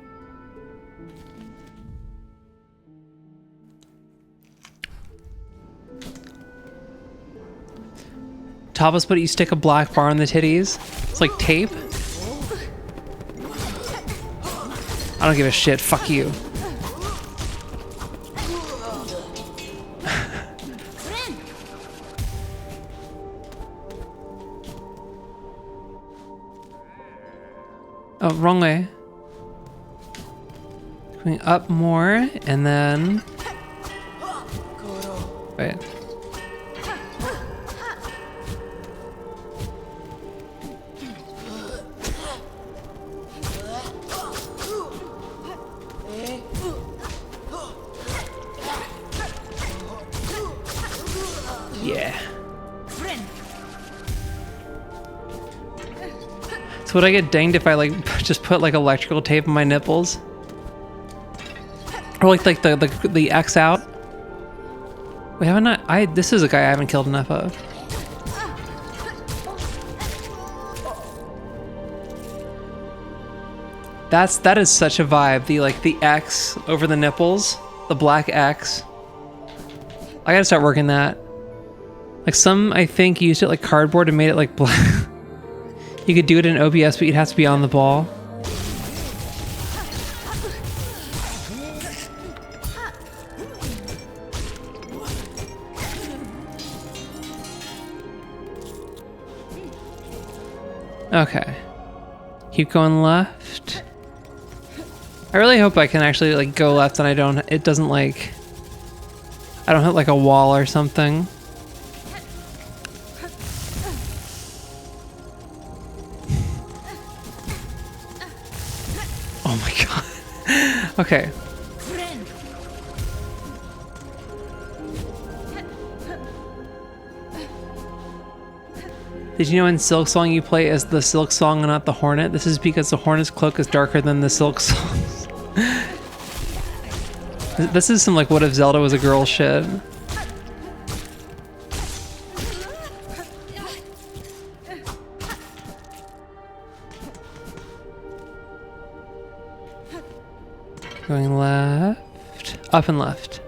Topless, but you stick a black bar on the titties. It's like tape. I don't give a shit. Fuck you. Oh, wrong way. Going up more, and then... Wait. Yeah. So would I get dinged if I like just put like electrical tape on my nipples? Or like the X out? Wait, haven't this is a guy I haven't killed enough of. That is such a vibe. The X over the nipples, the black X. I gotta start working that. Like some, I think, used it like cardboard and made it like black. You could do it in OBS, but you'd have to be on the ball. Okay. Keep going left. I really hope I can actually like go left and it doesn't like, I don't hit like a wall or something. Oh my god. Okay. Did you know in Silksong you play as the Silksong and not the Hornet? This is because the Hornet's cloak is darker than the Silksong's. This is some like what if Zelda was a girl shit. Going left, up and left.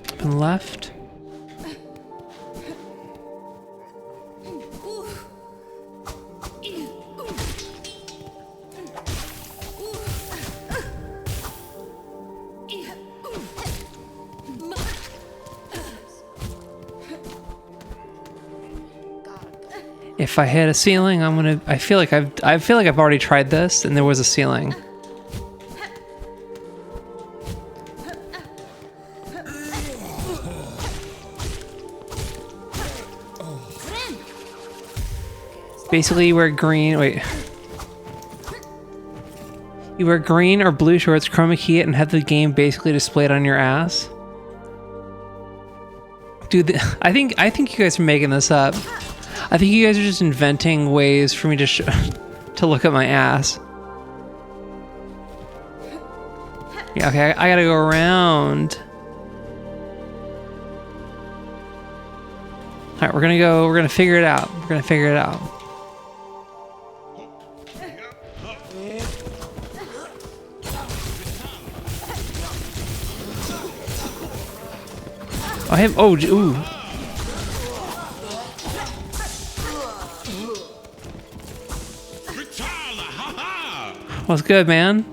Up and left. If I hit a ceiling, I feel like I've already tried this and there was a ceiling. Basically, you wear green. Wait. You wear green or blue shorts, chroma key it, and have the game basically displayed on your ass. Dude, I think you guys are making this up. I think you guys are just inventing ways for me to to look at my ass. Yeah, okay, I gotta go around. All right, we're gonna figure it out. We're gonna figure it out. Oh, him. Oh, ooh. What's good, man?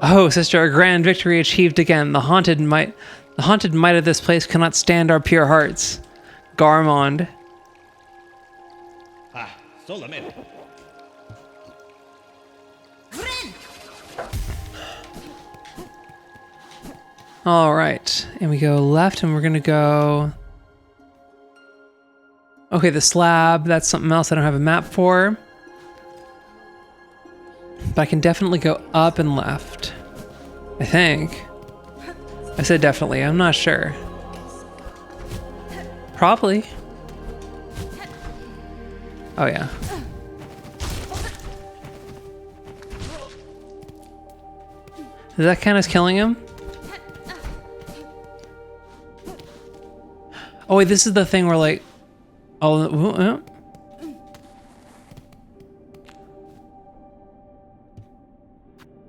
Oh, sister, a grand victory achieved again. The haunted might of this place cannot stand our pure hearts. Garmond. Solamente. All right, and we go left, and we're gonna go. Okay, the slab. That's something else I don't have a map for. But I can definitely go up and left. I think. I said definitely. I'm not sure. Probably. Oh yeah. Is that kind of killing him? Oh wait, this is the thing where like, oh,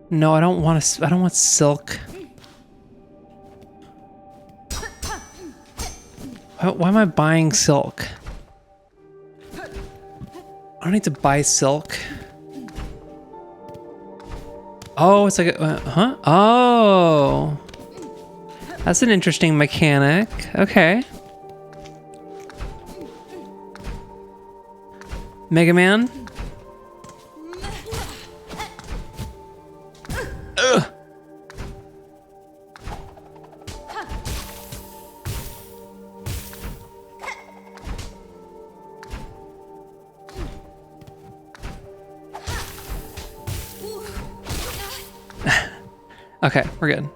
no, I don't want to. I don't want silk. Why am I buying silk? I don't need to buy silk. Oh, it's like a, huh? Oh, that's an interesting mechanic. Okay. Mega Man. Ugh. Okay, we're good.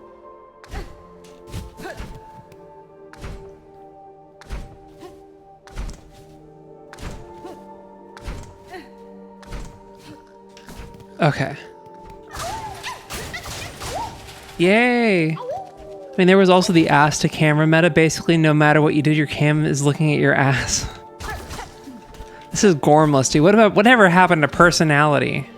Okay. Yay! I mean, there was also the ass to camera meta. Basically, no matter what you do, your cam is looking at your ass. This is Gormlusty. Whatever happened to personality?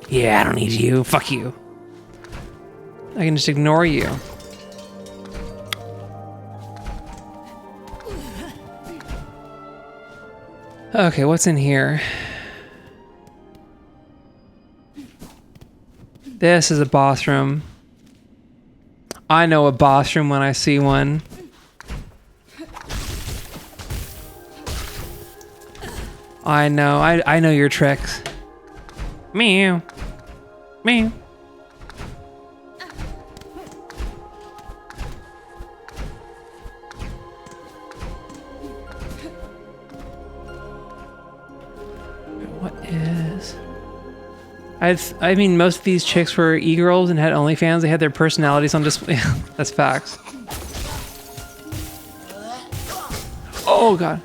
Yeah, I don't need you. Fuck you. I can just ignore you. Okay, what's in here? This is a boss room. I know a boss room when I see one. I know. I know your tricks. Meow. Meow. What is... I mean, most of these chicks were e-girls and had OnlyFans. They had their personalities on display. That's facts. Oh, God.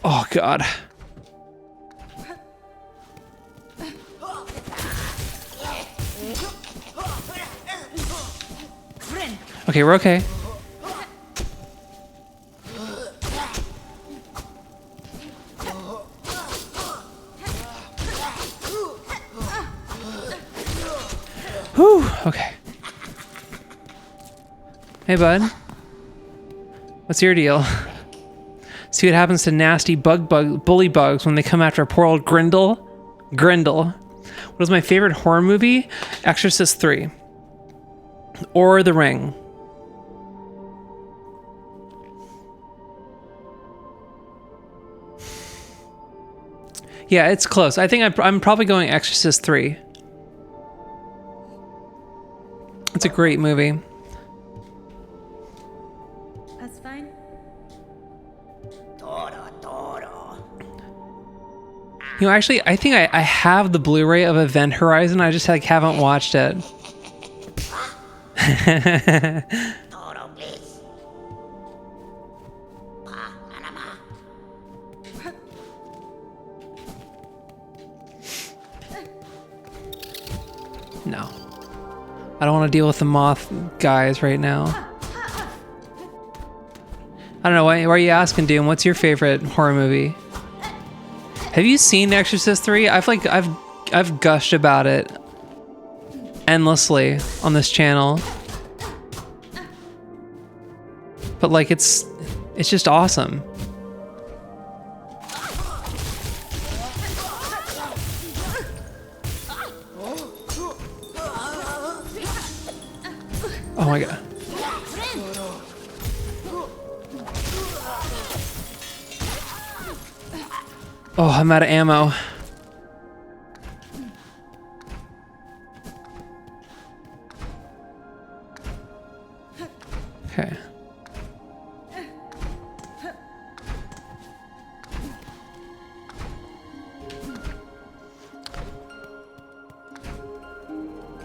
Oh, God. Okay, we're okay. Whew, okay. Hey, bud. What's your deal? See what happens to nasty bully bugs when they come after poor old Grindel. Grindel. What is my favorite horror movie? Exorcist 3. Or The Ring. Yeah, it's close. I think I'm probably going Exorcist 3. It's a great movie. That's fine. You know, actually, I think I have the Blu-ray of Event Horizon. I just like haven't watched it. No. I don't want to deal with the moth guys right now. I don't know, why are you asking, Doom? What's your favorite horror movie? Have you seen Exorcist 3? I've gushed about it endlessly on this channel. But like it's just awesome. Oh my god. Oh, I'm out of ammo. Okay.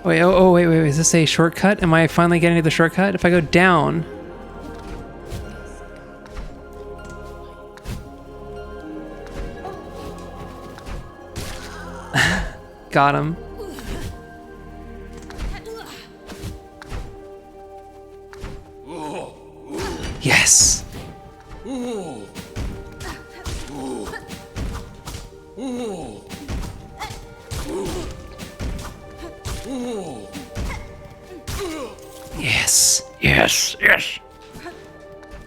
Wait, wait, is this a shortcut? Am I finally getting to the shortcut? If I go down... Got him. Yes! Yes, yes, yes.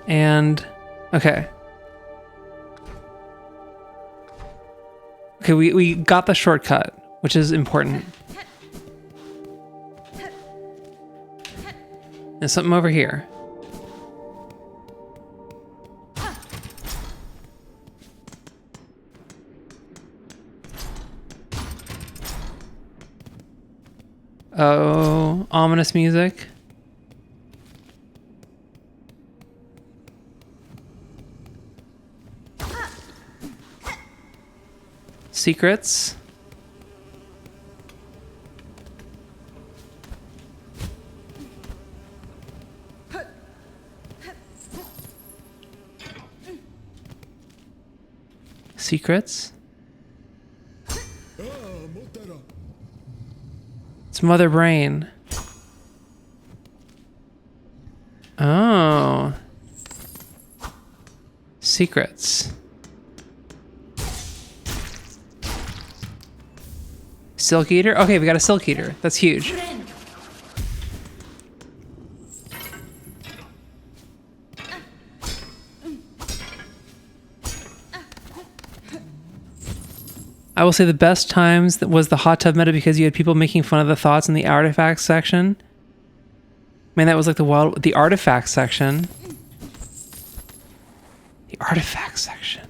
And okay. Okay, we got the shortcut, which is important. There's something over here. Oh, ominous music. Secrets. Secrets. It's Mother Brain. Oh. Secrets. Silk Eater? Okay, we got a Silk Eater. That's huge. I will say the best times was the hot tub meta because you had people making fun of the thoughts in the artifacts section. Man, that was like the artifacts section. The artifacts section.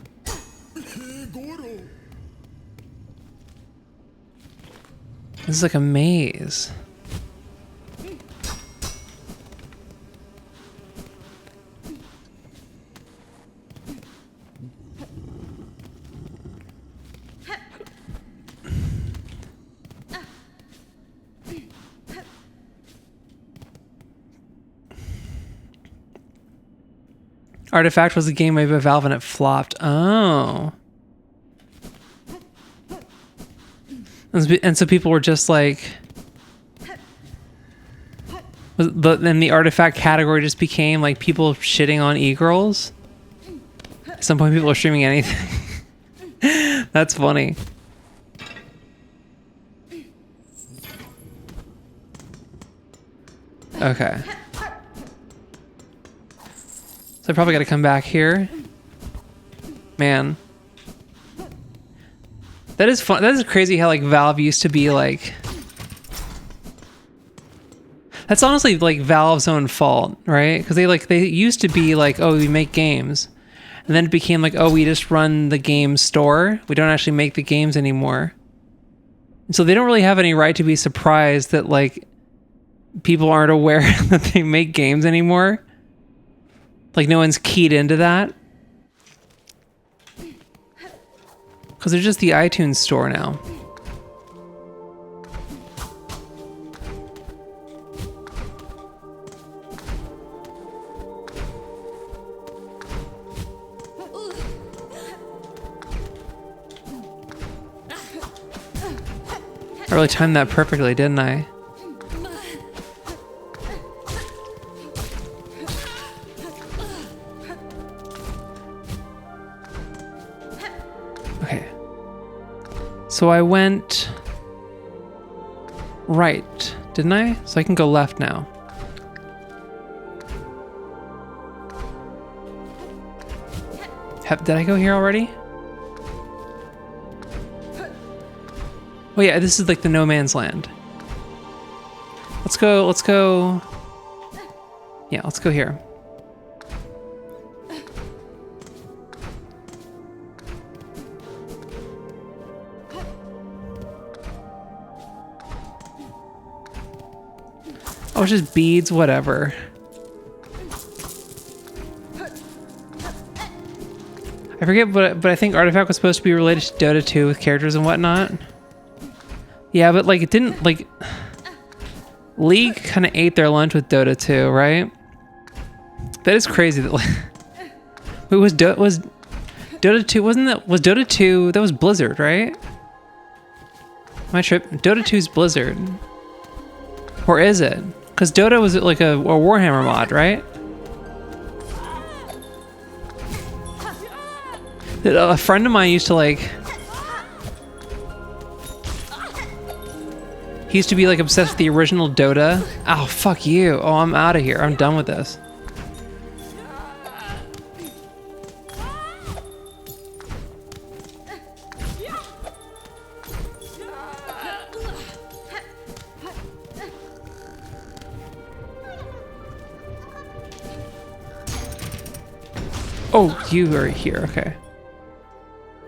This is like a maze. Artifact was a game made by Valve and it flopped. Oh. And so people were just like... Then the artifact category just became like people shitting on e-girls? At some point people are streaming anything. That's funny. Okay. So I probably got to come back here. Man. That is fun. That is crazy how like Valve used to be like... That's honestly like Valve's own fault, right? Because they used to be like, oh, we make games. And then it became like, oh, we just run the game store. We don't actually make the games anymore. And so they don't really have any right to be surprised that like people aren't aware that they make games anymore. Like no one's keyed into that. Because they're just the iTunes store now. I really timed that perfectly, didn't I? Okay. So I went right, didn't I? So I can go left now. Did I go here already? Oh yeah, this is like the no man's land. Let's go. Yeah, let's go here. Oh, it's just beads, whatever. I forget, but I think Artifact was supposed to be related to Dota 2 with characters and whatnot. Yeah, but like it didn't like League kind of ate their lunch with Dota 2, right? That is crazy. That like, wait, was Dota 2? Was Dota 2? That was Blizzard, right? My trip. Dota 2 is Blizzard, or is it? Because Dota was like a Warhammer mod, right? A friend of mine used to like. He used to be like obsessed with the original Dota. Oh, fuck you. Oh, I'm out of here. I'm done with this. Oh, you are here. Okay.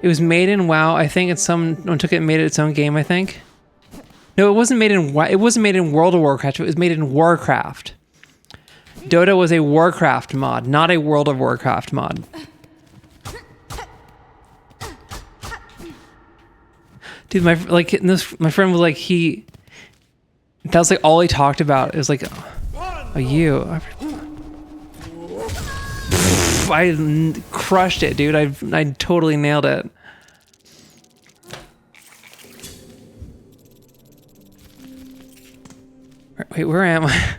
It was made in WoW. I think it's someone took it and made it its own game, I think. No, it wasn't made in World of Warcraft. It was made in Warcraft. Dota was a Warcraft mod, not a World of Warcraft mod. Dude, my friend was like that was like all he talked about. It was like, oh, you. I crushed it, dude. I totally nailed it. Wait, where am I?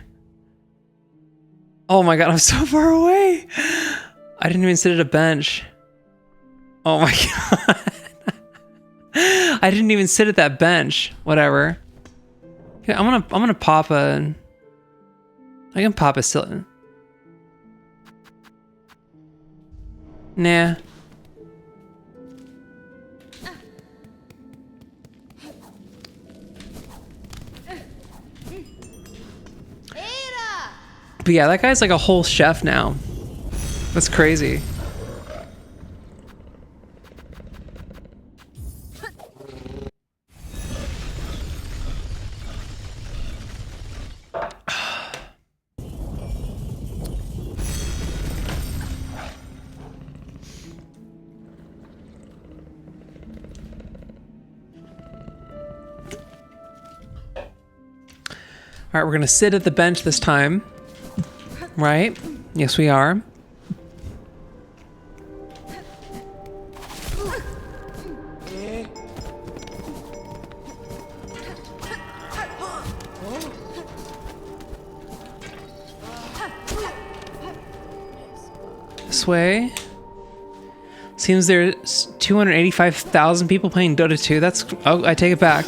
Oh my god, I'm so far away. I didn't even sit at a bench. Oh my god. I didn't even sit at that bench. Whatever. Yeah, I'm gonna pop a. I can pop a still. Nah. But yeah, that guy's like a whole chef now. That's crazy. All right, we're gonna sit at the bench this time. Right? Yes, we are. This way. Seems there's 285,000 people playing Dota 2. That's... Oh, I take it back.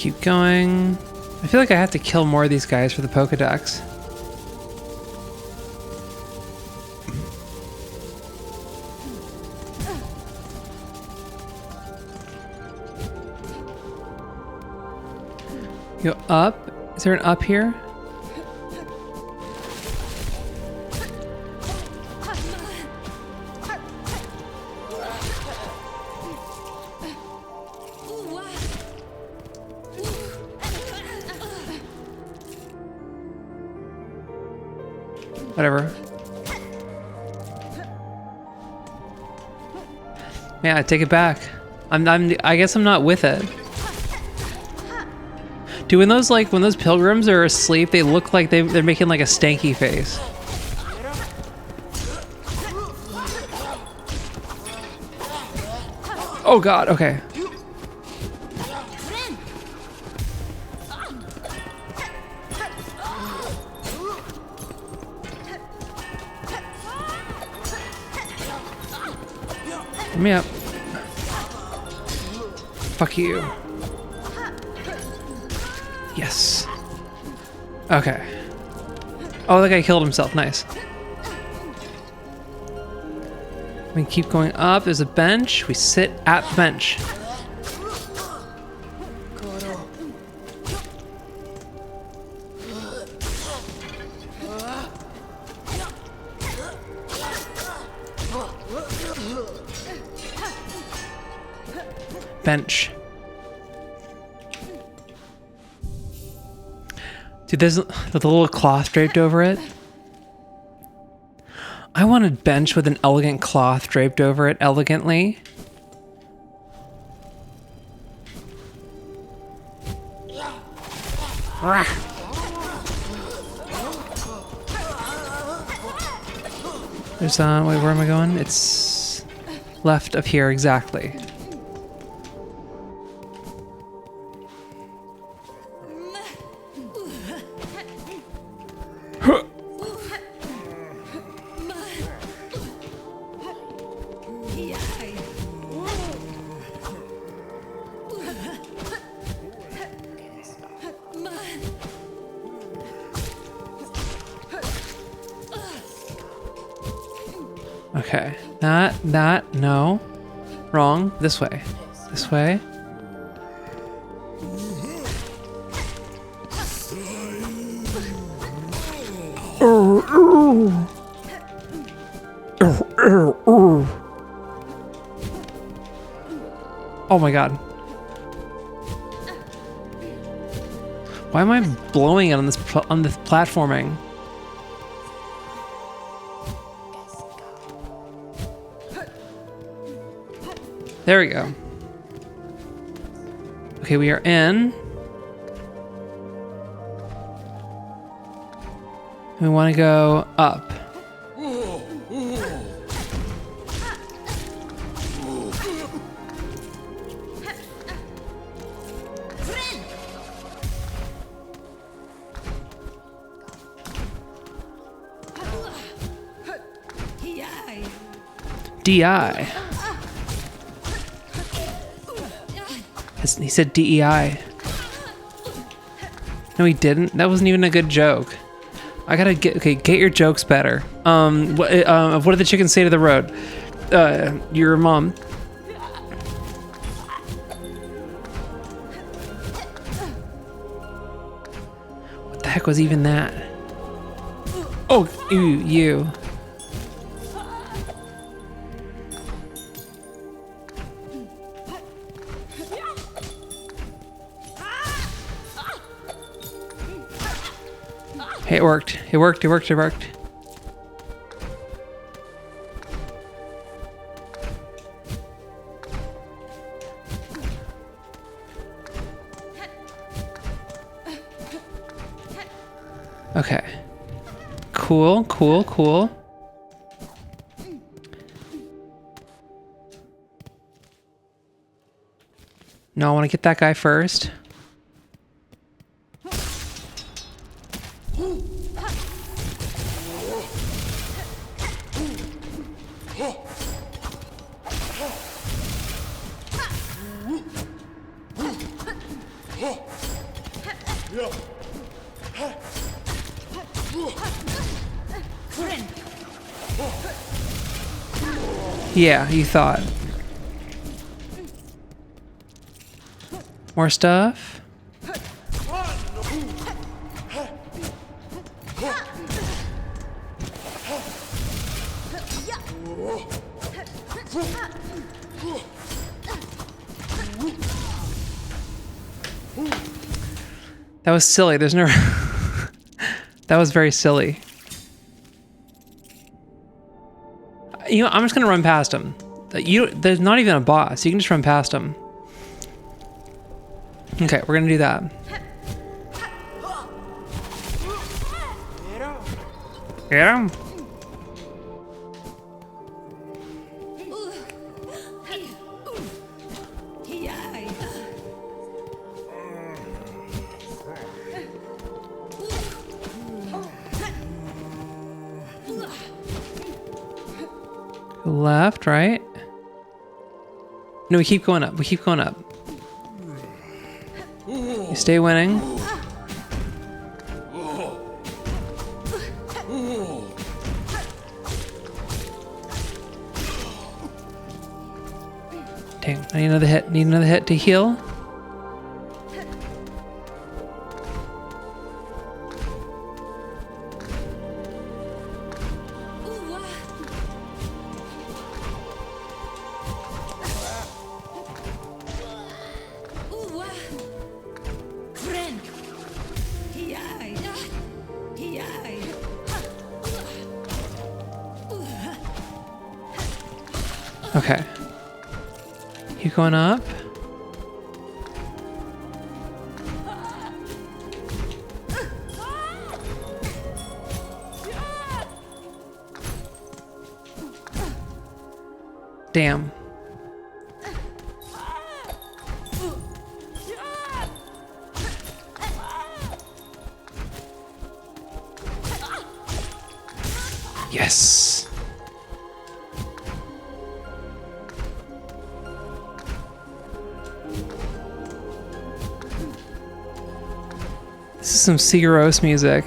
keep going. I feel like I have to kill more of these guys for the Pokedex. Go up. Is there an up here? Whatever. Yeah, I take it back. I guess I'm not with it. Dude, when those pilgrims are asleep, they look like they're making like a stanky face. Oh god, okay. Let me up. Fuck you. Yes. Okay. Oh, that guy killed himself. Nice. We keep going up. There's a bench. We sit at the bench. Bench. Dude, there's the little cloth draped over it. I want a bench with an elegant cloth draped over it elegantly. There's wait, where am I going? It's left up here, exactly. Okay, that, no. Wrong. This way. This way. Oh my god. Why am I blowing it on this platforming? There we go. Okay, we are in. We want to go up. DI. He said DEI. No, he didn't. That wasn't even a good joke. I gotta get your jokes better. What did the chickens say to the road? Your mom. What the heck was even that? Oh, you. Hey, it worked. It worked. Okay. Cool. No, I want to get that guy first. Yeah, you thought. More stuff? That was silly. There's no... That was very silly. You know, I'm just gonna run past him. There's not even a boss. You can just run past him. Okay, we're gonna do that. Get him. Left, right? No, we keep going up. We keep going up. You stay winning. Dang, I need another hit. Need another hit to heal. Okay. Keep going up. Damn. Yes. This is some Sigur Rós music.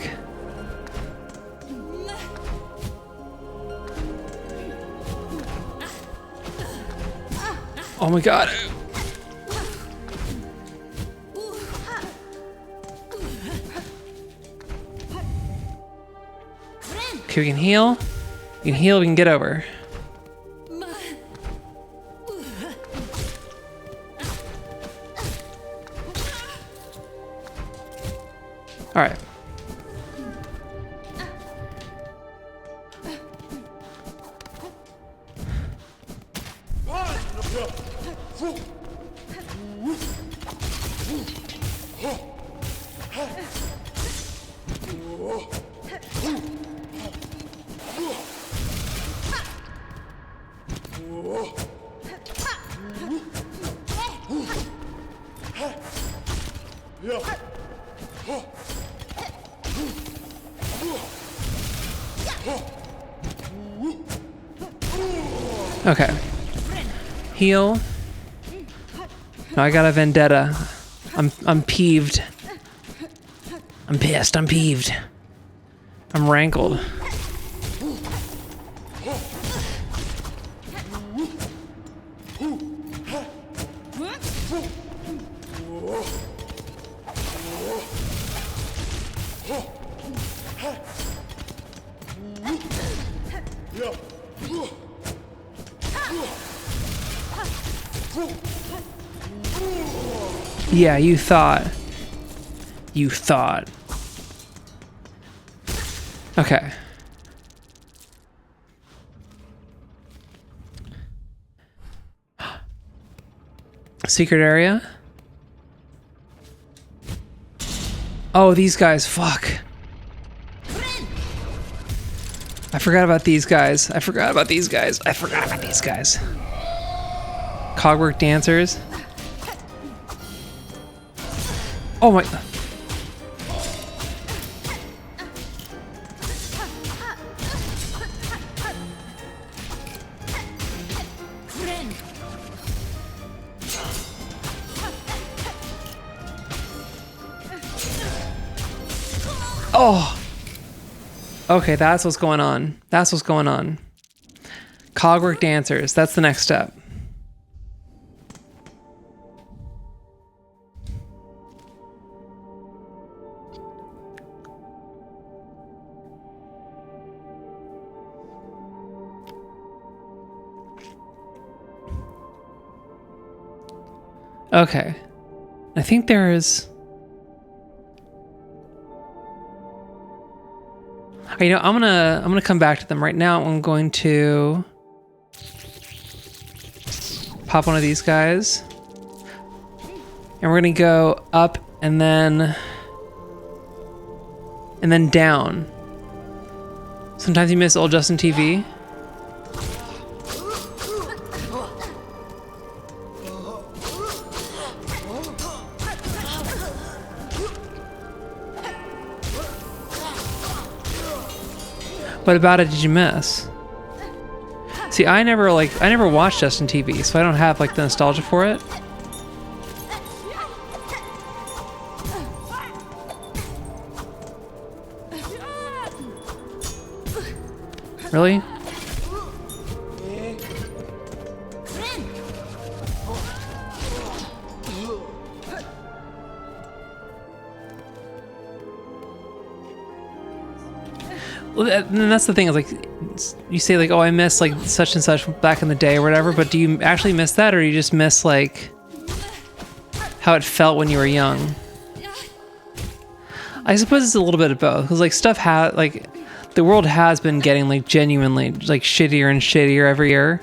Oh my god. Okay, we can heal. We can heal, we can get over. Alright. Okay. Heal. No, I got a vendetta. I'm peeved. I'm pissed. I'm peeved. I'm rankled. Yeah, you thought. You thought. Okay. Secret area? Oh, these guys, fuck. I forgot about these guys. I forgot about these guys. I forgot about these guys. Cogwork dancers. Oh my... Oh! Okay, that's what's going on. That's what's going on. Cogwork dancers. That's the next step. Okay. I think there is... You know, I'm gonna come back to them right now. I'm going to pop one of these guys, and we're gonna go up and then down. Sometimes you miss old Justin TV. What about it did you miss? See, I never watched Justin TV, so I don't have like the nostalgia for it. Really? Well, and that's the thing is like, you say like, oh, I miss like such and such back in the day or whatever, but do you actually miss that, or do you just miss like how it felt when you were young? I suppose it's a little bit of both, because like stuff like the world has been getting like genuinely like shittier and shittier every year.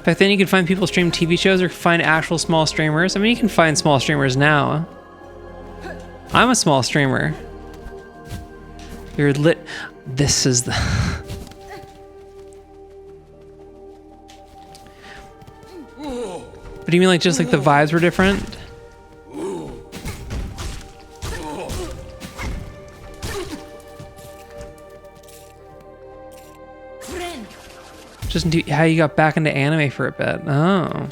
Back then you could find people stream TV shows or find actual small streamers. I mean, you can find small streamers now. I'm a small streamer. You're lit. This is the... But do you mean like just like the vibes were different? Just how you got back into anime for a bit. Oh.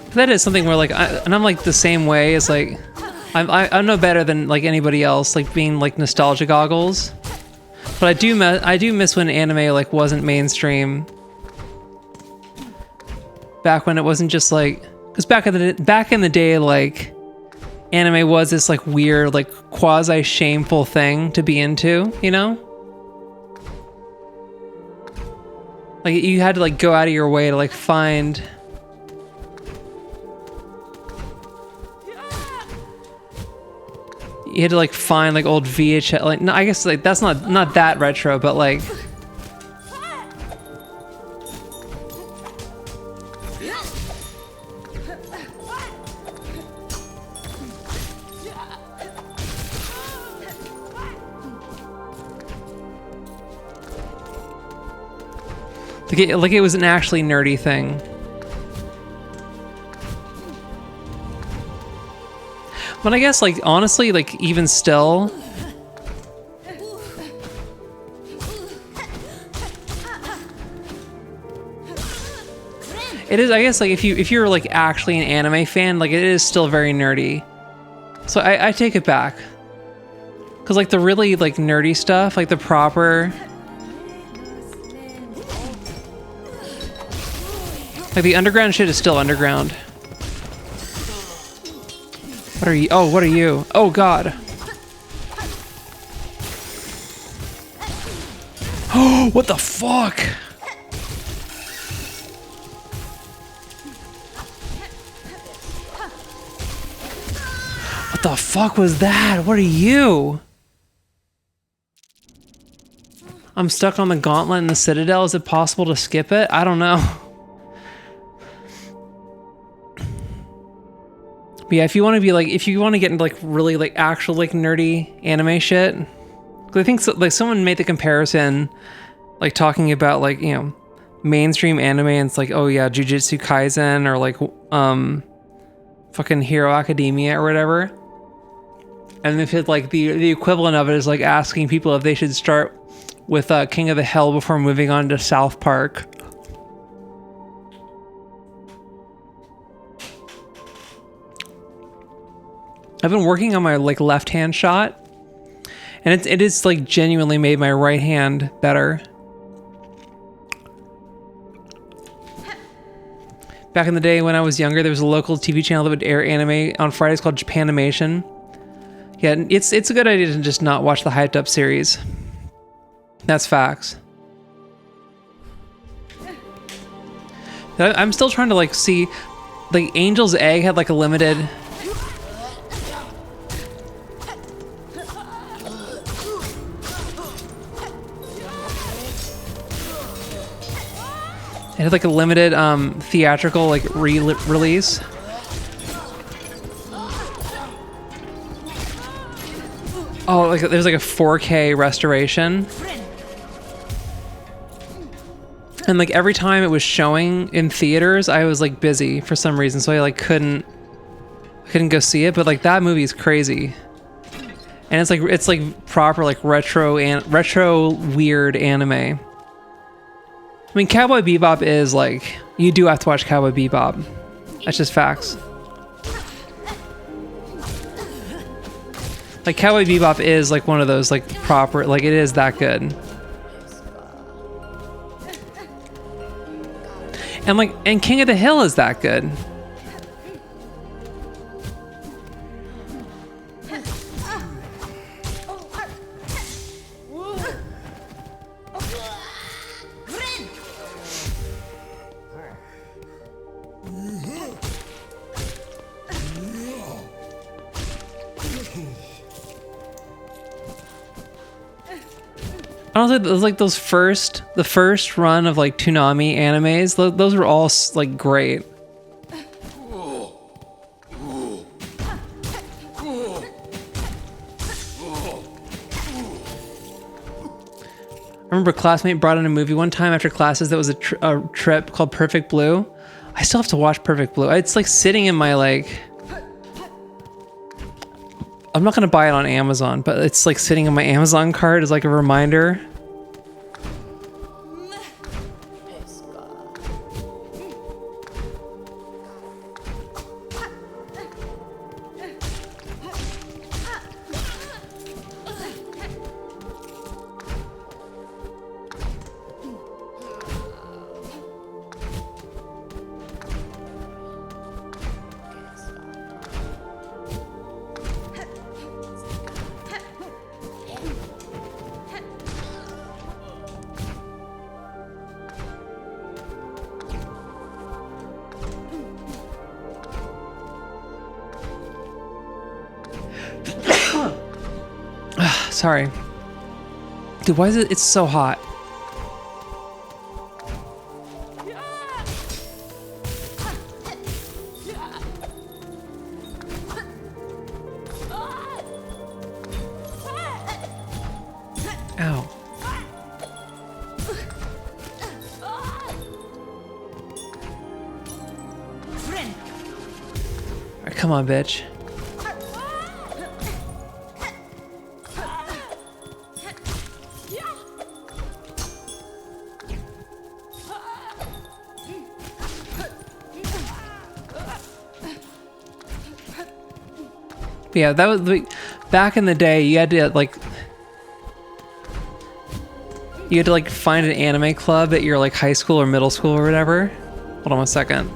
But that is something where like, I'm like the same way as like, I'm no better than like anybody else, like being like nostalgia goggles. But I do miss when anime like wasn't mainstream. Back when it wasn't just like, because back in the day, like anime was this like weird, like quasi shameful thing to be into, you know? Like you had to like go out of your way to like find. You had to like find like old VHS, like no, I guess like that's not that retro, but like. Like it was an actually nerdy thing. But I guess like honestly, like even still, it is, I guess like if you're like actually an anime fan, like it is still very nerdy. So I take it back. Cause like the really like nerdy stuff, like the proper, like the underground shit is still underground. What are you? Oh, what are you? Oh God. Oh, what the fuck? What the fuck was that? What are you? I'm stuck on the gauntlet in the Citadel. Is it possible to skip it? I don't know. But yeah, if you want to be like, if you want to get into like really like actual like nerdy anime shit, 'cause I think so, like someone made the comparison, like talking about like, you know, mainstream anime and it's like, oh yeah, Jujutsu Kaisen or like fucking Hero Academia or whatever. And if it like the equivalent of it is like asking people if they should start with King of the Hill before moving on to South Park. I've been working on my like left-hand shot, and it is like genuinely made my right hand better. Back in the day when I was younger, there was a local TV channel that would air anime on Fridays called Japanimation. Yeah, it's a good idea to just not watch the hyped up series. That's facts. I'm still trying to like see, like Angel's Egg had like a limited. It had like a limited theatrical like release. Oh, like there's like a 4K restoration. And like every time it was showing in theaters, I was like busy for some reason, so I like couldn't go see it. But like that movie is crazy, and it's like proper like retro weird anime. I mean, Cowboy Bebop is like, you do have to watch Cowboy Bebop. That's just facts. Like Cowboy Bebop is like one of those like proper, like it is that good. And King of the Hill is that good. Honestly, it was like the first run of like Toonami animes. Those were all like great. I remember a classmate brought in a movie one time after classes that was a trip called Perfect Blue. I still have to watch Perfect Blue. It's like sitting in my like. I'm not gonna buy it on Amazon, but it's like sitting in my Amazon cart as like a reminder. Sorry. Dude, why is it? It's so hot. Ow. Alright, come on, bitch. Yeah, that was like, back in the day. You had to like find an anime club at your like high school or middle school or whatever. Hold on one second.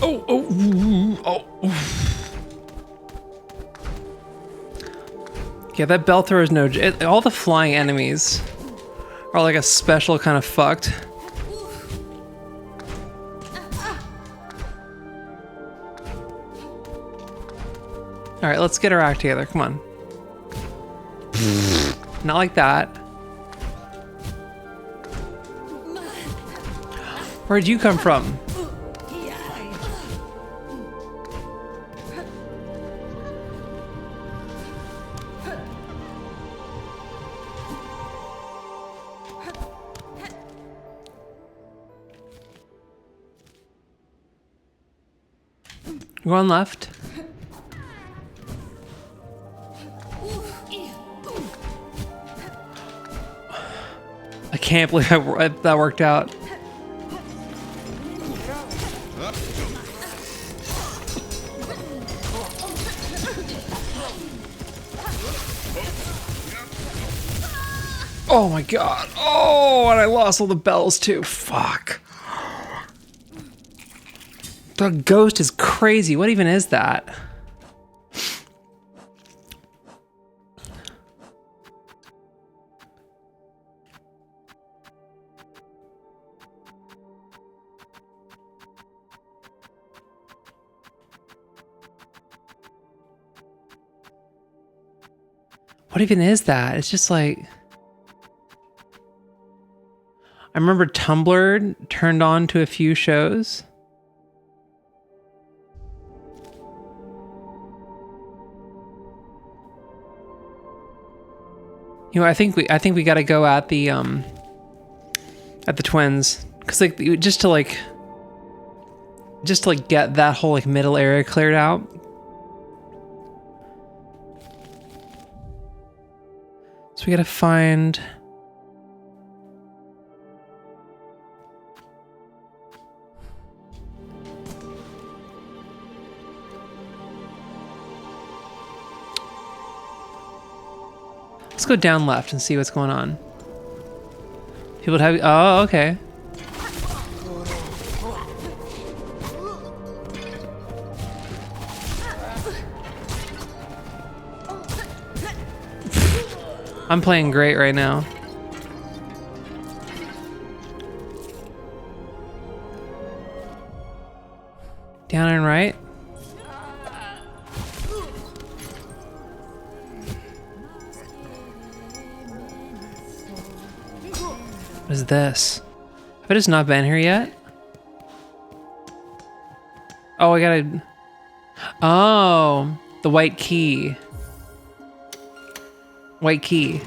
Oh, oh, oh. Yeah, that bell thrower is no... all the flying enemies are like a special kind of fucked. Alright, let's get our act together. Come on. Not like that. Where'd you come from? Go on left. I can't believe that worked out. Oh my god. Oh, and I lost all the bells too. Fuck. The ghost is crazy. What even is that? What even is that? It's just like... I remember Tumblr turned on to a few shows. You know, I think we got to go at the twins, cause like just to get that whole like middle area cleared out. So we gotta find. Let's go down left and see what's going on. People have... oh, okay. I'm playing great right now. Down and right. What is this? Have I just not been here yet? Oh, I gotta... oh, the white key. White key.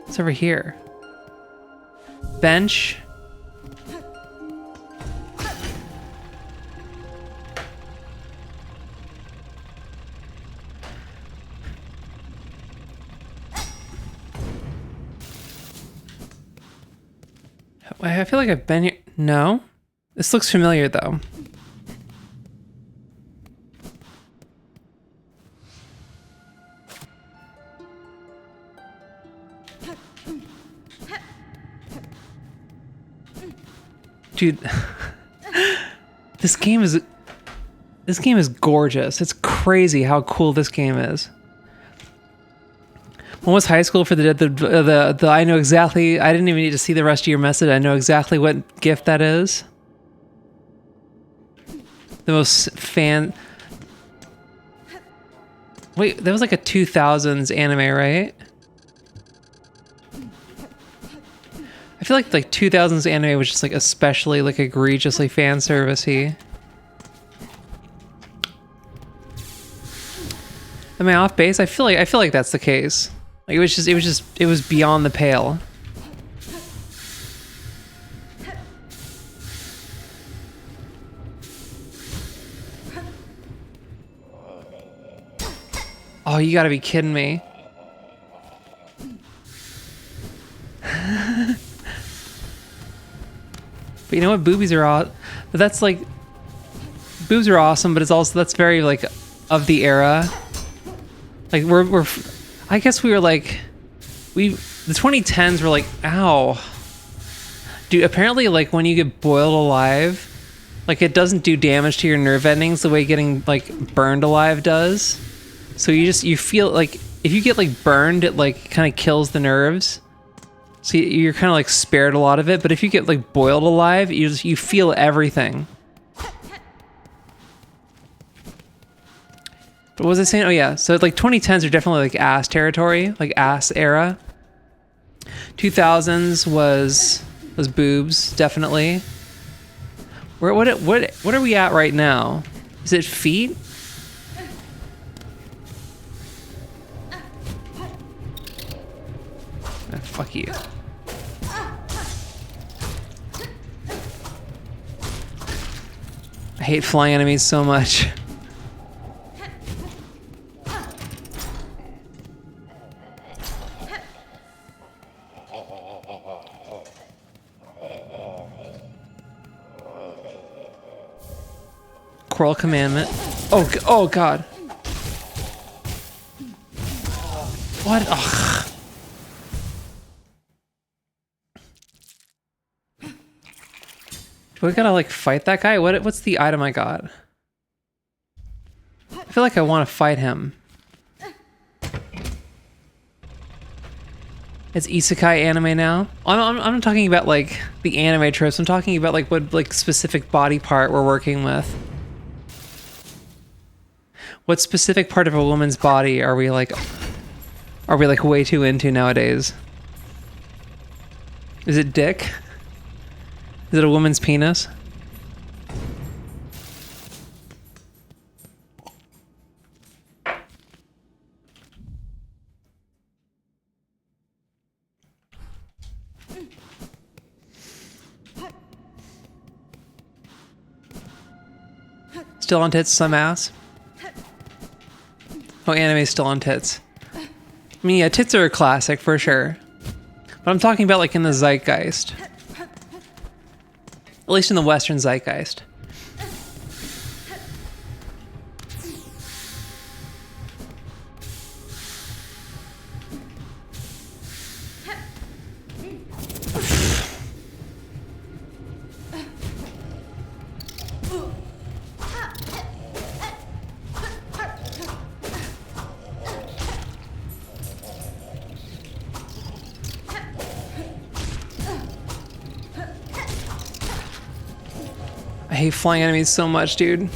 It's over here. Bench. I feel like I've been here. No? This looks familiar though. Dude, this game is gorgeous. It's crazy how cool this game is. When was high school for the I know exactly. I didn't even need to see the rest of your message. I know exactly what gift that is. The most fan. Wait, that was like a 2000s anime, right? I feel like 2000s anime was just like especially like egregiously fan servicey. Am I off base? I feel like that's the case. Like it was beyond the pale. Oh, you gotta be kidding me. But you know what? Boobies are awesome. But that's like, boobs are awesome, but it's also, that's very like of the era. Like we're I guess we were like, the 2010s were like, ow. Dude, apparently, like, when you get boiled alive, like, it doesn't do damage to your nerve endings the way getting, like, burned alive does. So you feel, like, if you get, like, burned, it, like, kind of kills the nerves. So you're kind of, like, spared a lot of it. But if you get, like, boiled alive, you feel everything. What was I saying? Oh, yeah. So, like, 2010s are definitely, like, ass territory. Like, ass era. 2000s was boobs, definitely. What are we at right now? Is it feet? Oh, fuck you. I hate flying enemies so much. Coral commandment. Oh god. What? Ugh. Do I gotta like fight that guy? What's the item I got? I feel like I want to fight him. It's isekai anime now. I'm not talking about like the anime tropes. I'm talking about like what like specific body part we're working with. What specific part of a woman's body are we like way too into nowadays? Is it dick? Is it a woman's penis? Still on tits, some ass. Oh, anime's still on tits. I mean, yeah, tits are a classic for sure. But I'm talking about like in the zeitgeist. At least in the Western zeitgeist. I hate flying enemies so much, dude.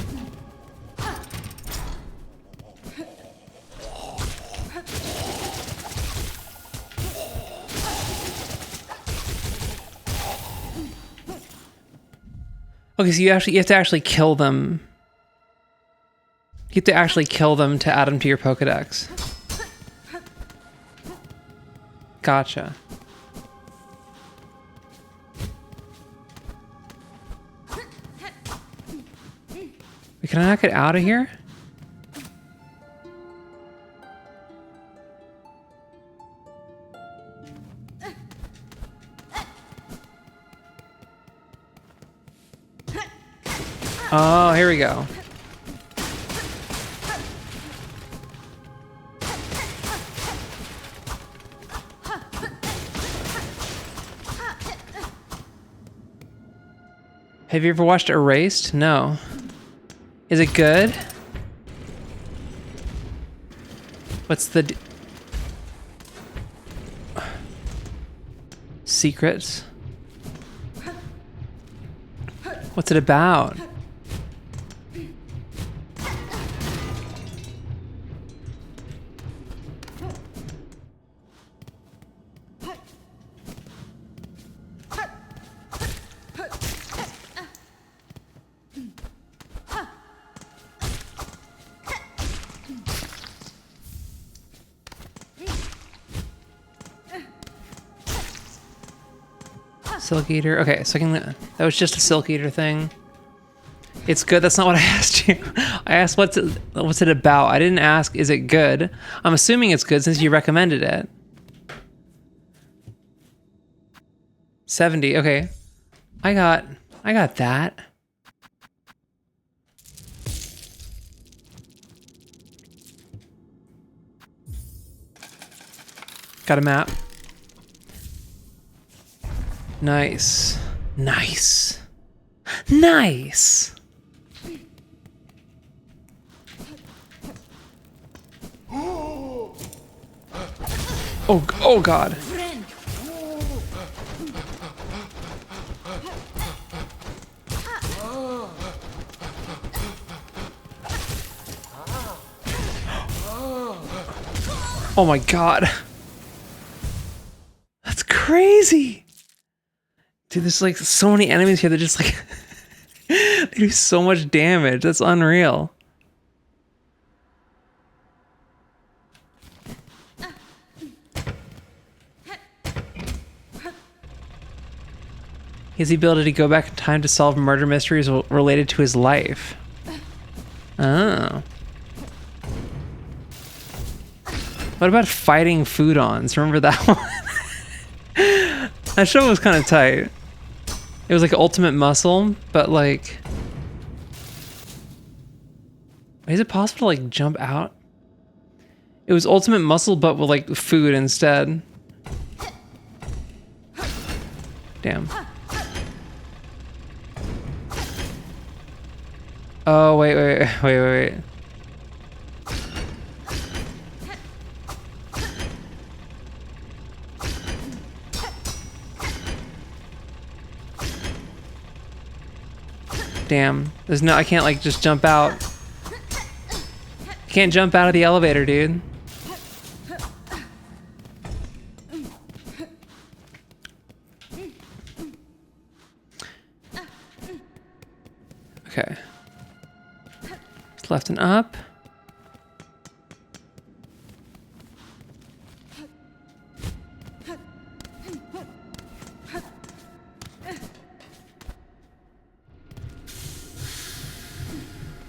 Okay, so you have to actually kill them. You have to actually kill them to add them to your Pokedex. Gotcha. Wait, can I not get out of here? Oh, here we go. Have you ever watched Erased? No. Is it good? What's the secrets? What's it about? Silk Eater. Okay, so that was just a Silk Eater thing. It's good. That's not what I asked you. I asked what's it about. I didn't ask is it good. I'm assuming it's good since you recommended it. 70. Okay. I got that. Got a map. Nice. Nice. Nice. Oh God. Oh my God. That's crazy. Dude, there's like so many enemies here that just like they do so much damage. That's unreal. He has the ability to go back in time to solve murder mysteries related to his life. Oh. What about fighting food-ons? Remember that one? That show was kind of tight. It was like Ultimate Muscle, but like... Is it possible to like jump out? It was Ultimate Muscle, but with like food instead. Damn. Oh, wait. Damn. There's no, I can't like just jump out. Can't jump out of the elevator, dude. Okay. It's left and up.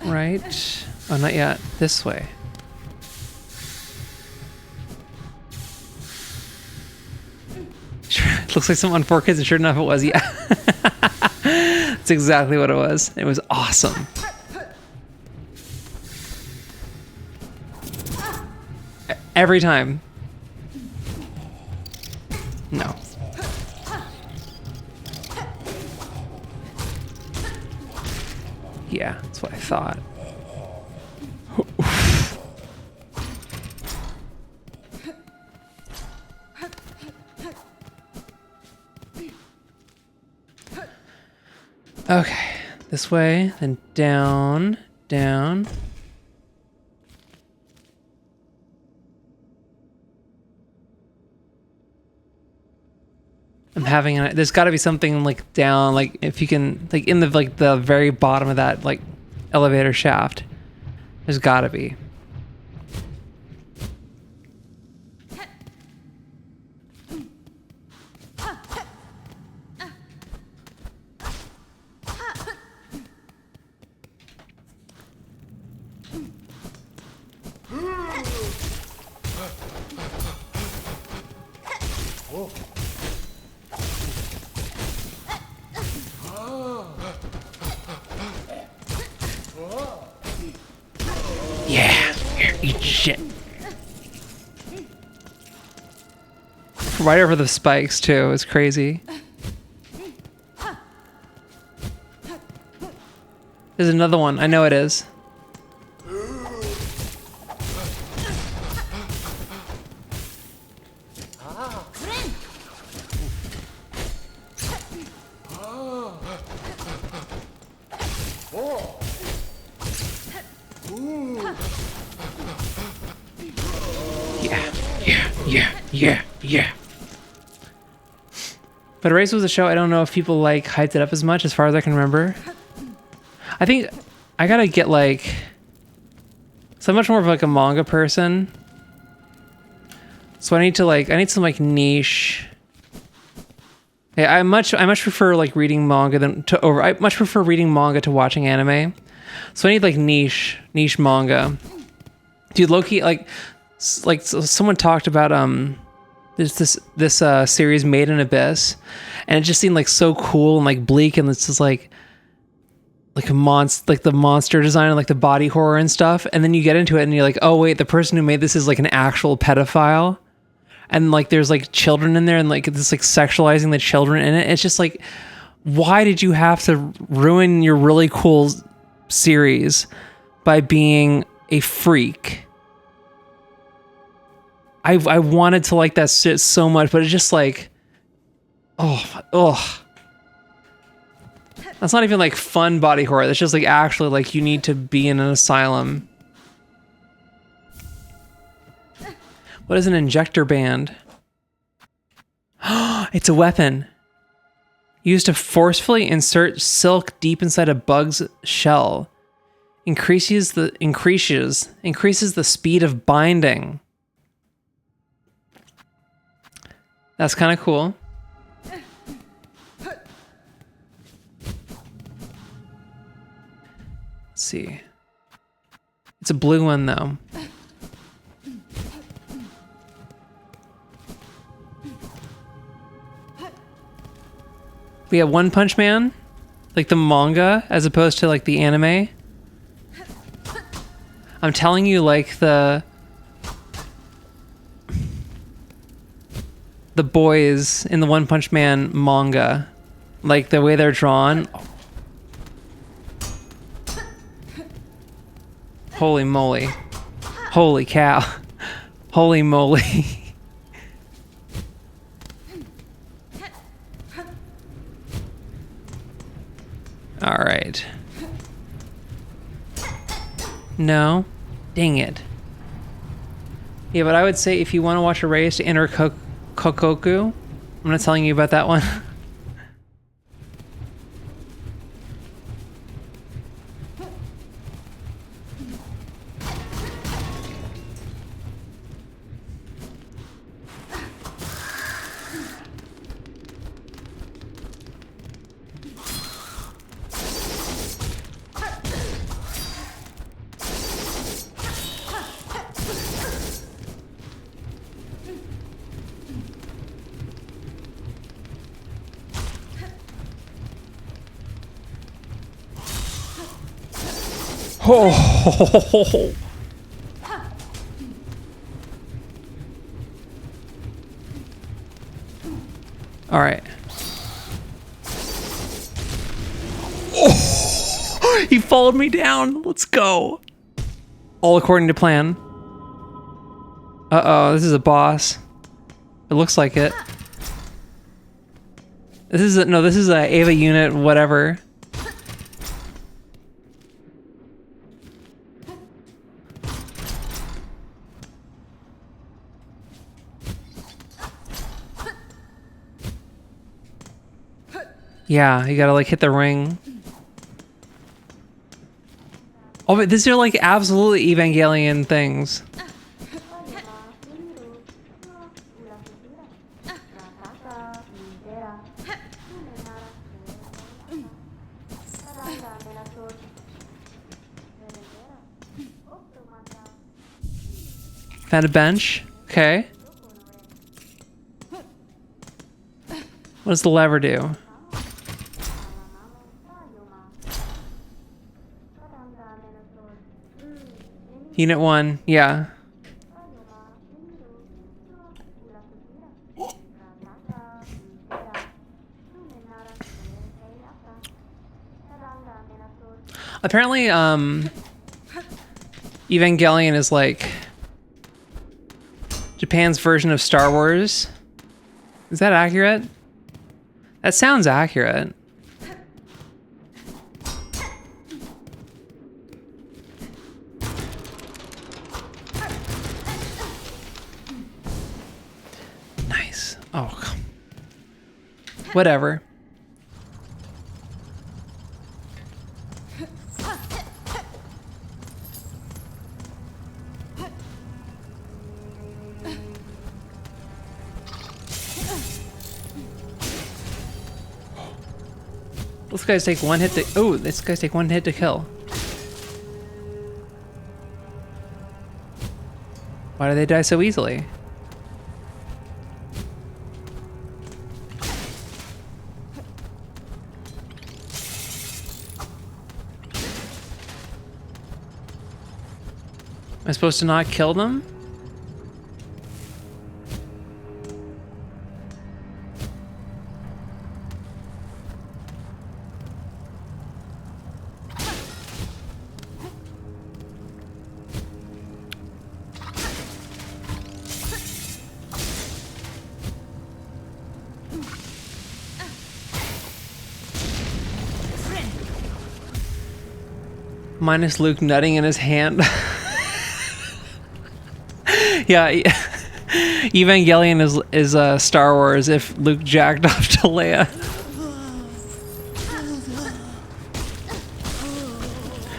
Right. Oh, not yet. This way. It looks like some on 4Kids, and sure enough it was. Yeah. That's exactly what it was. It was awesome. Every time. No. Yeah, that's what I thought. Okay, this way, then down, down. I'm having there's got to be something like down, like if you can, like in the very bottom of that like elevator shaft. There's got to be. Eat shit. Right over the spikes too. It's crazy. There's another one. I know it is. Yeah. But Erase was a show I don't know if people like hyped it up as much as far as I can remember. I think I gotta get like... So I'm much more of like a manga person. So I need some like niche... Yeah, I much prefer like reading manga I much prefer reading manga to watching anime. So I need like niche manga. Dude, Loki, like someone talked about there's this series Made in Abyss, and it just seemed like so cool and like bleak, and it's just like a like the monster design and like the body horror and stuff. And then you get into it and you're like, oh wait, the person who made this is like an actual pedophile, and like there's like children in there and like it's like sexualizing the children in it. It's just like, Why did you have to ruin your really cool series by being a freak? I wanted to like that shit so much, but it's just like, oh. That's not even like fun body horror. That's just like actually like you need to be in an asylum. What is an injector band? It's a weapon. Used to forcefully insert silk deep inside a bug's shell. Increases the speed of binding. That's kind of cool. Let's see. It's a blue one though. We have One Punch Man, like the manga, as opposed to like the anime. I'm telling you, like the boys in the One Punch Man manga, like the way they're drawn. Holy moly. Holy cow. Holy moly. All right. No. Dang it. Yeah, but I would say if you want to watch a race to enter Kokoku, I'm not telling you about that one. Oh. All right. Oh, he followed me down. Let's go. All according to plan. Uh-oh, this is a boss. It looks like it. This is a Ava unit, whatever. Yeah, you gotta like hit the ring. Oh, but these are like absolutely Evangelion things. Found a bench. Okay. What does the lever do? Unit 1, yeah. Apparently, Evangelion is like Japan's version of Star Wars. Is that accurate? That sounds accurate. Nice. Oh, whatever. These guys take one hit to... Oh, these guys take one hit to kill. Why do they die so easily? Am I supposed to not kill them? Minus Luke nutting in his hand. Yeah, Evangelion is Star Wars if Luke jacked off to Leia.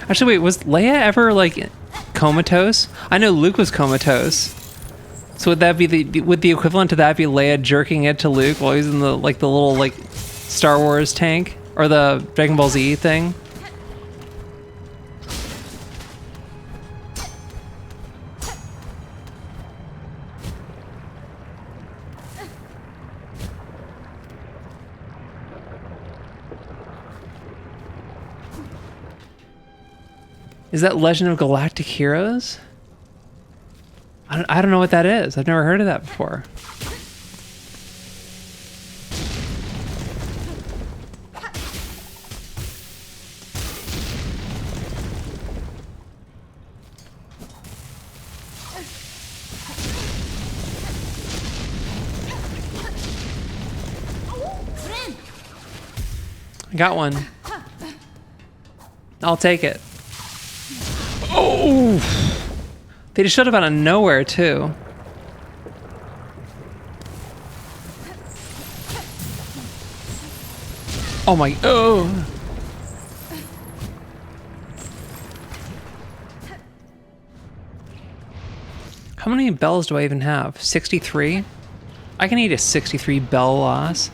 Actually, wait, was Leia ever like comatose? I know Luke was comatose. So would that be would the equivalent to that be Leia jerking it to Luke while he's in the little like Star Wars tank or the Dragon Ball Z thing? Is that Legend of Galactic Heroes? I don't know what that is. I've never heard of that before. I got one. I'll take it. Oh! They just showed up out of nowhere, too. Oh my... Oh! How many bells do I even have? 63? I can eat a 63 bell loss.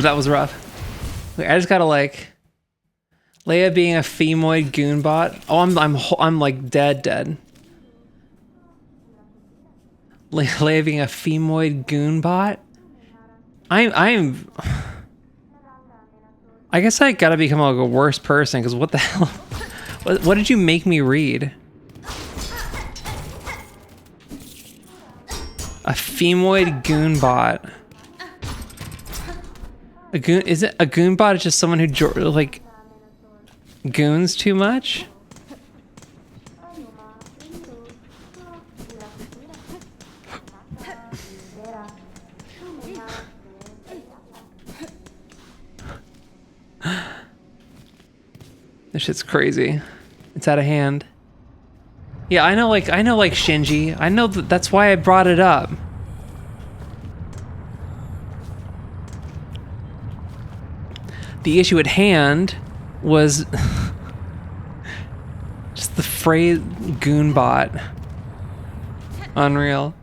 That was rough. Wait, I just gotta like Leia being a femoid goonbot. Oh, I'm like dead. Leia being a femoid goonbot. I guess I gotta become like a worse person because what the hell? What did you make me read? A femoid goonbot. Is it a goonbot? Is just someone who like goons too much? This shit's crazy. It's out of hand. Yeah, I know like Shinji. I know that's why I brought it up. The issue at hand was just the phrase goonbot. Unreal.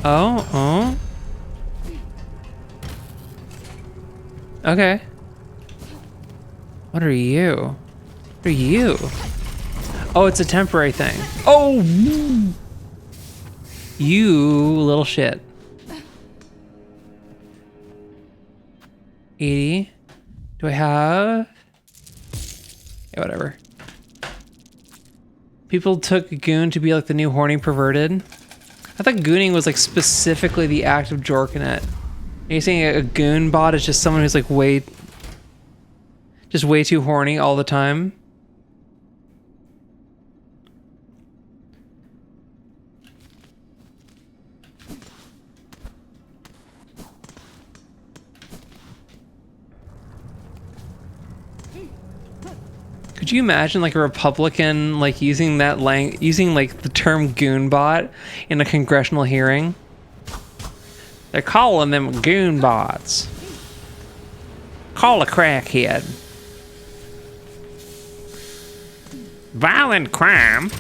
Oh. Okay. What are you? What are you? Oh, it's a temporary thing. Oh! You little shit. 80. Do I have... Yeah, whatever. People took goon to be like the new horny perverted. I thought gooning was like specifically the act of jorking it. Are you saying a goon bot is just someone who's like way too horny all the time? Could you imagine like a Republican like using that using like the term goonbot in a congressional hearing? They're calling them goonbots. Call a crackhead. Violent crime.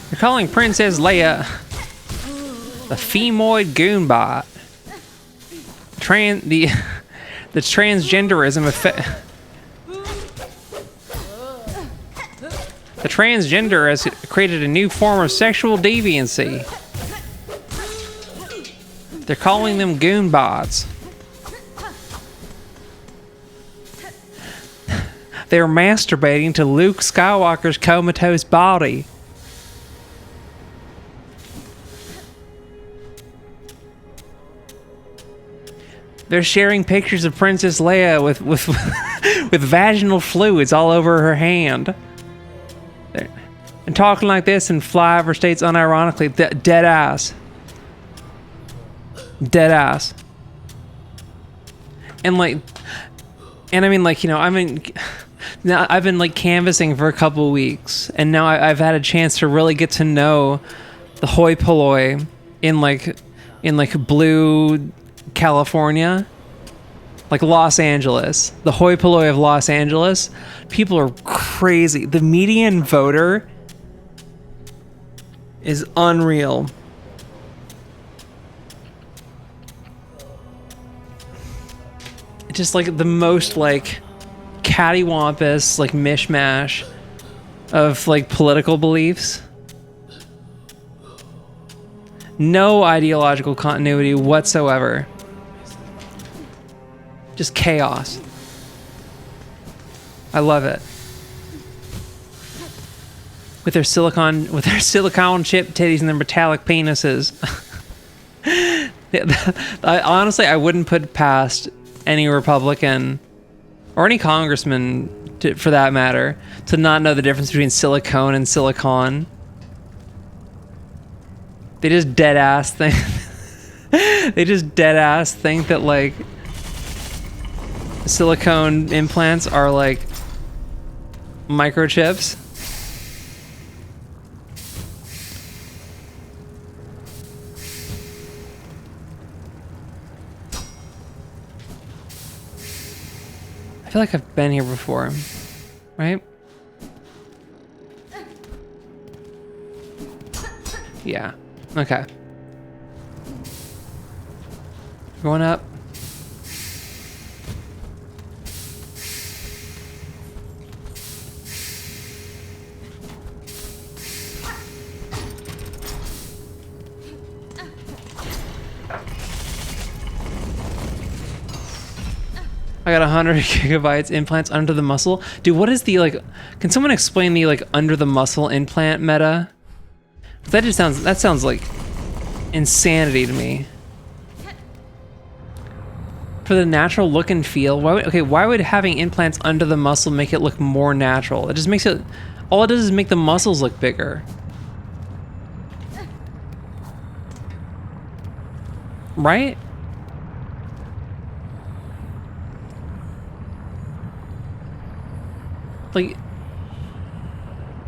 They're calling Princess Leia the femoid goonbot. the transgenderism effect. The transgender has created a new form of sexual deviancy. They're calling them goon bots. They're masturbating to Luke Skywalker's comatose body. They're sharing pictures of Princess Leia with with vaginal fluids all over her hand. And talking like this in flyover states unironically, dead ass. Dead ass. And like, and I mean like, you know, I mean, now I've been like canvassing for a couple weeks, and now I've had a chance to really get to know the hoi polloi in like blue California, like Los Angeles, the hoi polloi of Los Angeles. People are crazy. The median voter is unreal. Just like the most like cattywampus, like mishmash of like political beliefs. No ideological continuity whatsoever. Just chaos. I love it. With their silicone chip titties and their metallic penises. Honestly, I wouldn't put past any Republican or any congressman, for that matter, to not know the difference between silicone and silicon. They just dead ass think. They just dead ass think that like silicone implants are like microchips. I feel like I've been here before, right? Yeah. Okay. Going up. I got 100 gigabytes implants under the muscle. Dude, what is the like? Can someone explain the like under the muscle implant meta? That sounds like insanity to me. For the natural look and feel, why would having implants under the muscle make it look more natural? It just makes it, all it does is make the muscles look bigger. Right? Like,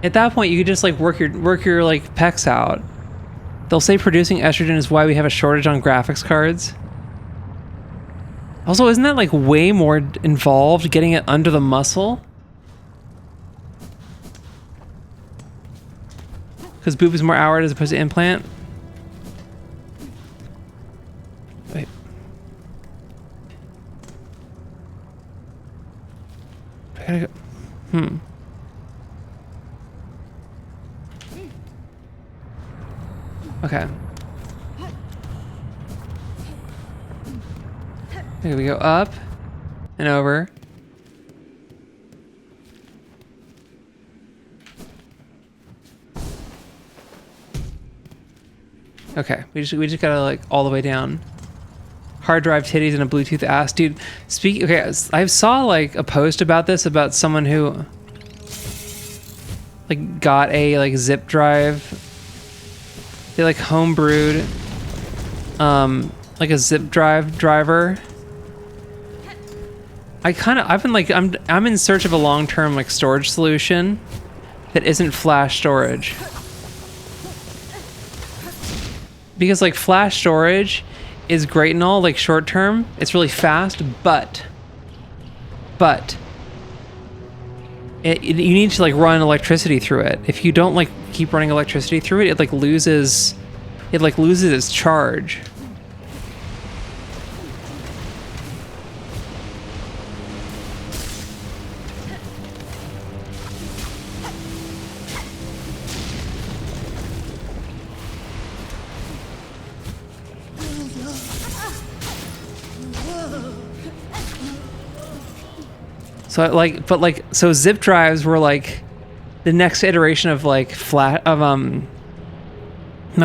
at that point, you could just like work your like pecs out. They'll say producing estrogen is why we have a shortage on graphics cards. Also, isn't that like way more involved getting it under the muscle? Because boob is more outward as opposed to implant. Wait. I gotta go. Okay. Okay, we go up and over. Okay, we just gotta like all the way down. Hard drive titties and a Bluetooth ass, dude. Okay, I saw like a post about this about someone who like got a like zip drive. They like homebrewed like a zip drive driver. I've been like I'm in search of a long-term like storage solution that isn't flash storage. Because like flash storage is great and all, like short term, it's really fast, but you need to like run electricity through it. If you don't like keep running electricity through it, it loses its charge. So like, but like, so zip drives were like the next iteration of like not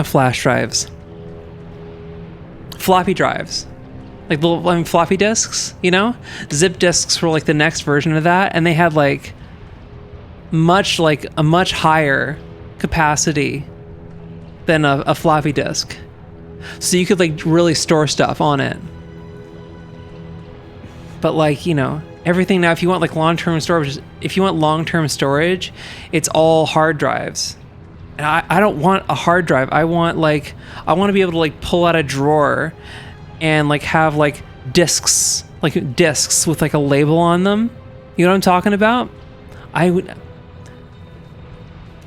flash drives, floppy drives, like little floppy disks, you know? Zip disks were like the next version of that, and they had like a much higher capacity than a floppy disk. So you could like really store stuff on it. But like, you know, everything now, if you want like long-term storage, it's all hard drives. And I don't want a hard drive. I want to be able to like pull out a drawer and like have like discs with like a label on them. You know what I'm talking about? I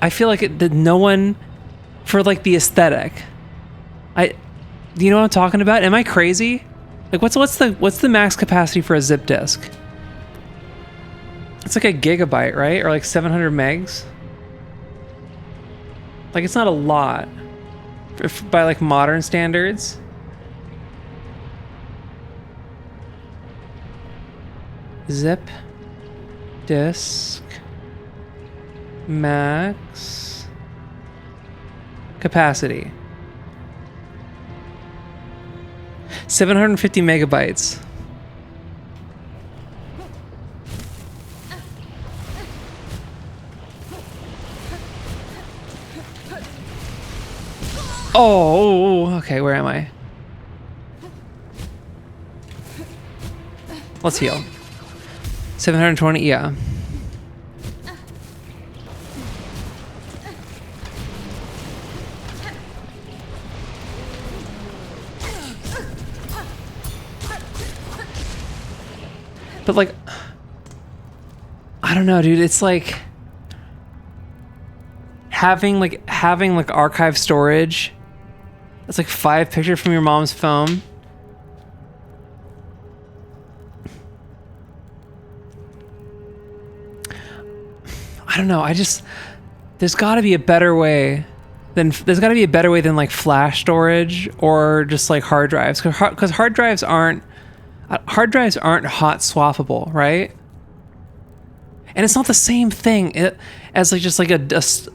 feel like that no one, for like the aesthetic. You know what I'm talking about? Am I crazy? Like what's the max capacity for a zip disk? It's like a gigabyte, right? Or like 700 megs. Like it's not a lot by like modern standards. Zip disk max capacity 750 megabytes. Oh, okay, where am I? Let's heal. 720, yeah. But like, I don't know, dude. It's like having archive storage. It's like 5 pictures from your mom's phone. I don't know. There's got to be a better way than like flash storage or just like hard drives, because hard drives aren't hot swappable, right? And it's not the same thing as like just like a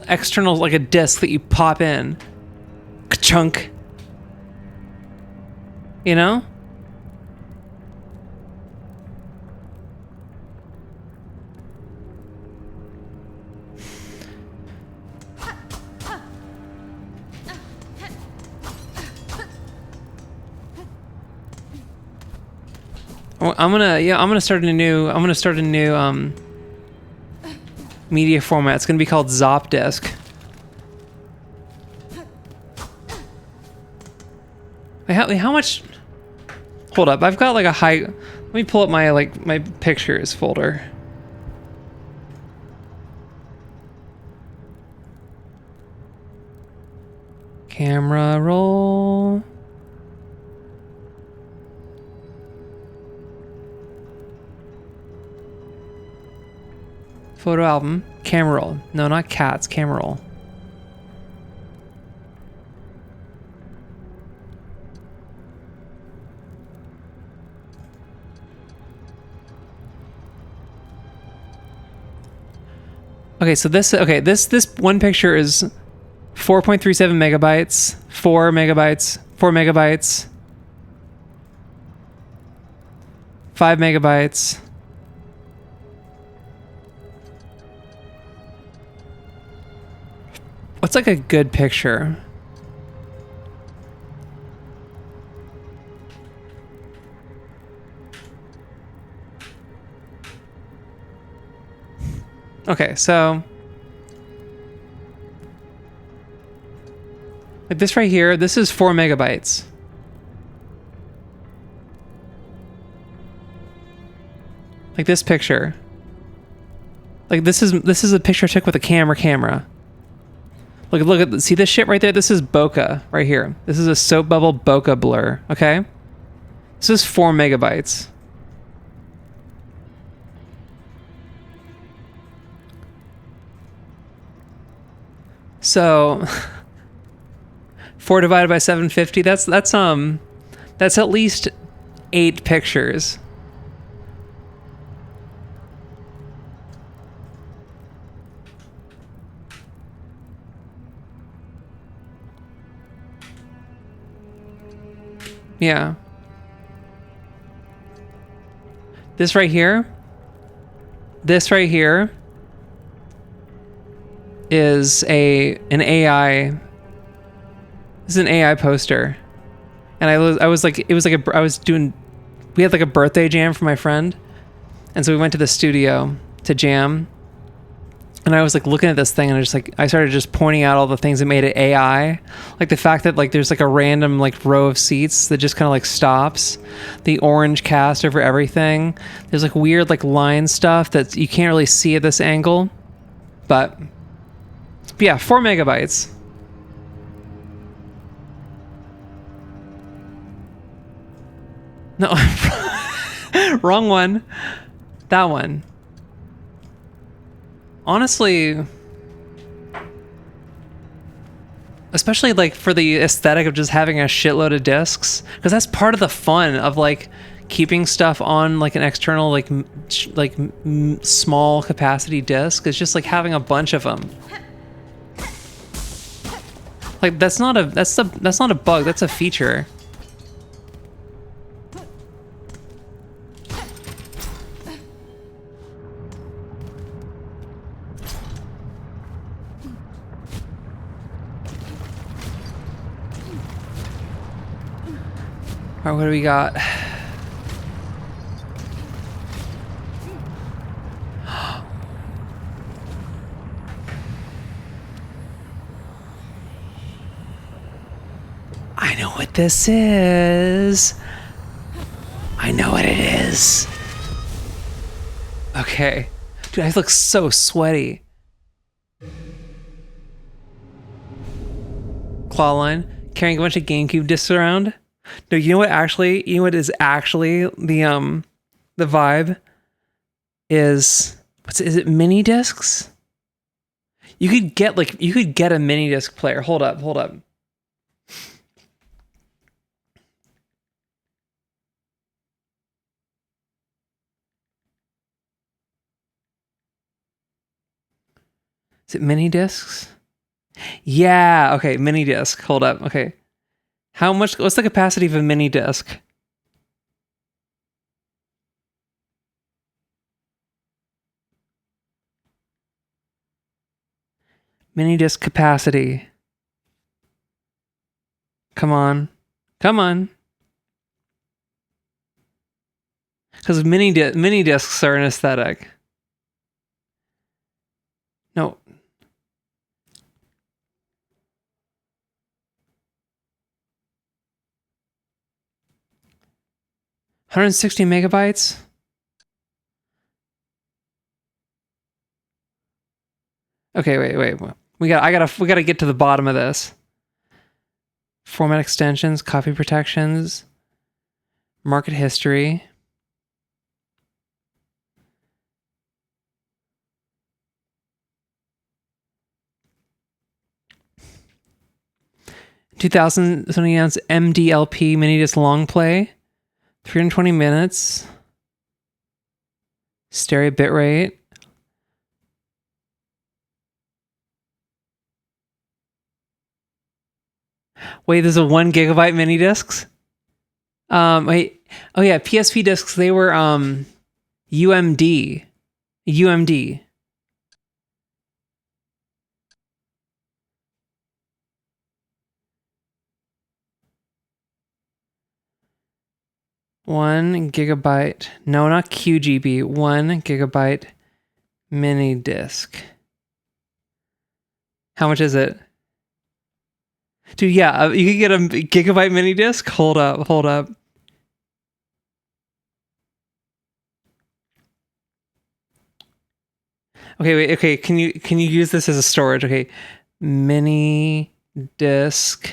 external, like a disk that you pop in, ka-chunk, you know? I'm gonna start a new media format. It's gonna be called Zop Disk. How much? Hold up, I've got like a high. Let me pull up my pictures folder. Camera roll. Photo album, camera roll. No, not cats, camera roll. Okay, so this one picture is 4.37 megabytes, 4 megabytes, 4 megabytes, 5 megabytes. What's like a good picture? Okay, so like this right here, this is 4 megabytes. Like this picture. Like this is a picture I took with a camera. See this shit right there? This is bokeh right here. This is a soap bubble bokeh blur, okay? This is 4 megabytes. So 4 divided by 750, that's at least 8 pictures. Yeah. This right here. This right here is an AI. This is an AI poster, and I was like, it was like I was doing. We had like a birthday jam for my friend, and so we went to the studio to jam. And I was like looking at this thing, and I started just pointing out all the things that made it AI, like the fact that like there's like a random like row of seats that just kind of like stops, the orange cast over everything. There's like weird like line stuff that you can't really see at this angle, but yeah, 4 megabytes. No, wrong one. That one. Honestly, especially like for the aesthetic of just having a shitload of discs, because that's part of the fun of like keeping stuff on like an external small capacity disc. It's just like having a bunch of them. Like that's not a bug, that's a feature. All right, what do we got? I know what this is. I know what it is. Okay. Dude, I look so sweaty. Clawline. Carrying a bunch of GameCube discs around. No, you know what is actually the vibe is is it mini discs? You could get a mini disc player. Hold up. Is it mini discs? Yeah, okay, mini disc. Hold up. Okay. What's the capacity of a mini disc? Mini disc capacity. Come on. Because mini discs are an aesthetic. No. $160 megabytes? Okay, wait. We gotta get to the bottom of this. Format extensions, copy protections, market history. $2,070 ounce MDLP mini disc long play, 320 minutes, stereo bitrate. Wait, there's a 1 gigabyte mini discs. Wait, oh yeah, PSP discs. They were UMD. One gigabyte. No, not QGB. 1 gigabyte mini disc. How much is it? Dude, yeah, you could get a gigabyte mini disc. Hold up. Okay, wait. Okay, can you use this as a storage? Okay, mini disc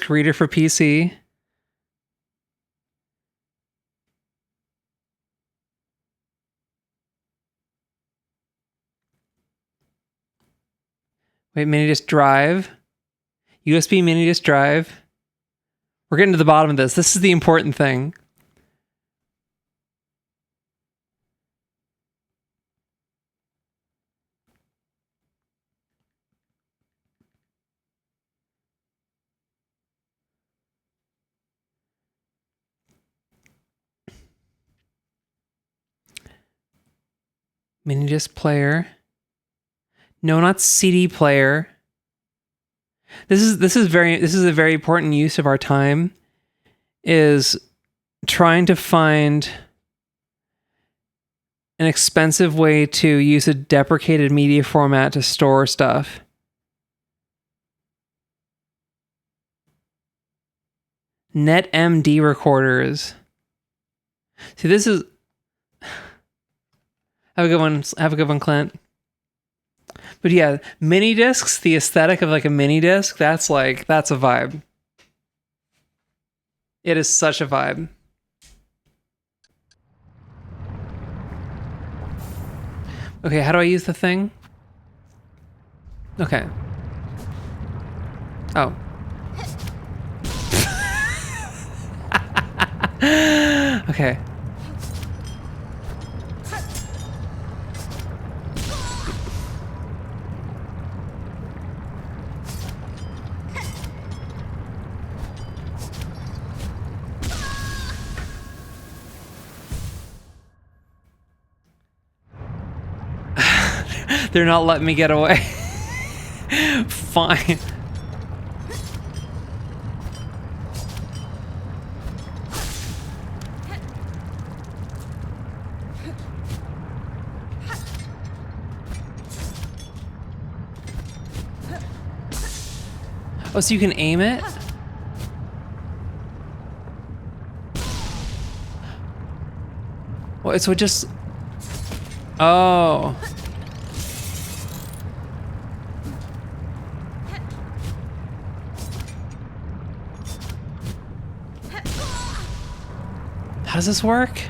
reader for PC. Wait, mini disc drive. USB mini disc drive. We're getting to the bottom of this. This is the important thing. Mini disc player. No, not CD player. This is a very important use of our time, is trying to find an expensive way to use a deprecated media format to store stuff. NetMD recorders. See, this is... Have a good one. Have a good one, Clint. But yeah, mini discs, the aesthetic of like a mini disc, that's a vibe. It is such a vibe. Okay, how do I use the thing? Okay. Oh. Okay. They're not letting me get away. Fine. Oh, so you can aim it? Well, so it just... Oh. How does this work?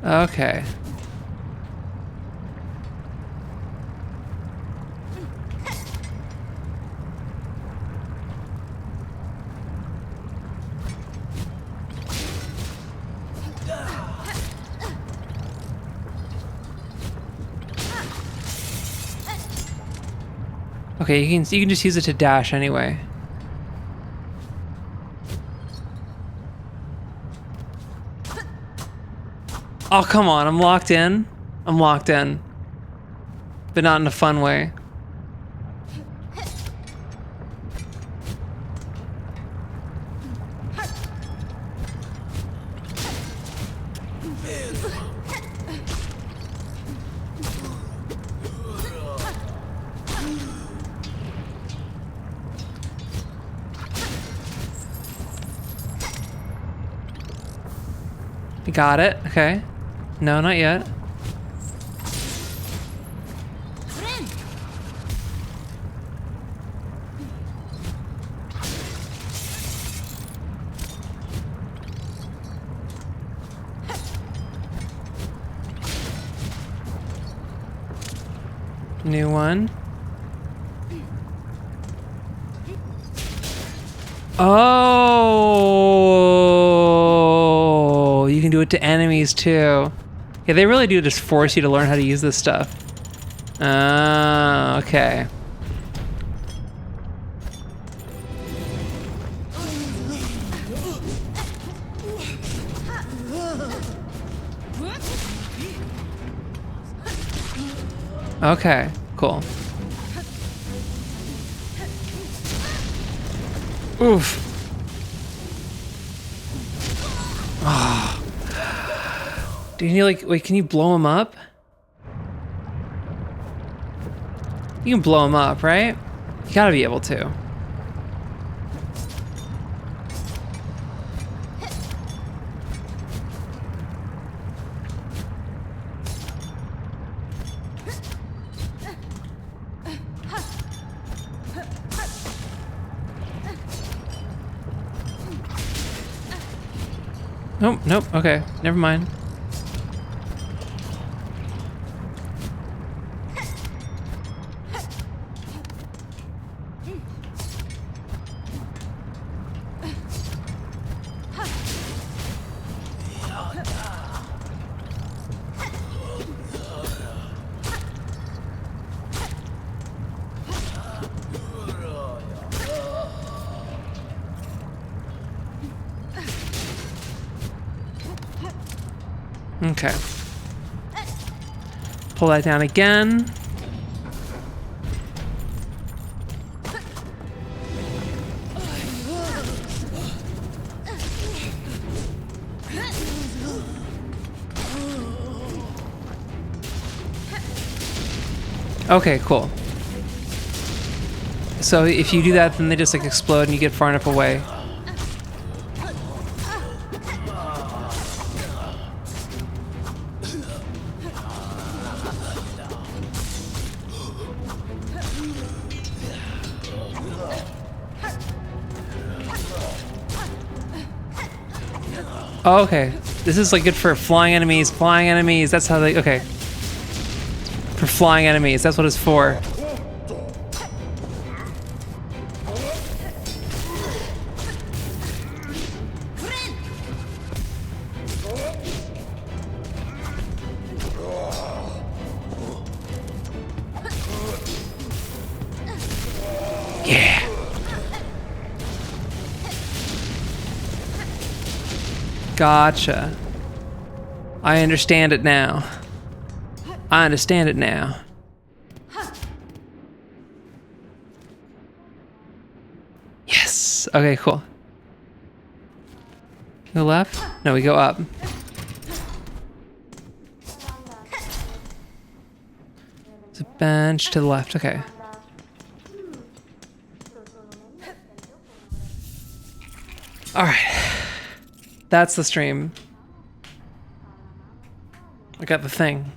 Okay. Okay, you can just use it to dash anyway. Oh, come on, I'm locked in. I'm locked in. But not in a fun way. Got it. Okay. No, not yet. New one. Oh, you can do it to enemies too. Yeah, they really do just force you to learn how to use this stuff. Okay. Okay, cool. Oof. Oh. Do you like, wait, can you blow him up? You can blow him up, right? You gotta be able to. Nope, nope, okay, never mind. Okay. Pull that down again. Okay, cool. So if you do that, then they just like explode and you get far enough away. Oh, okay. This is like good for flying enemies. Flying enemies. That's how they. Okay. For flying enemies. That's what it's for. Yeah. Gotcha. I understand it now. I understand it now. Yes. Okay, cool. Go left? No, we go up. There's a bench to the left. Okay. Alright. That's the stream. I got the thing.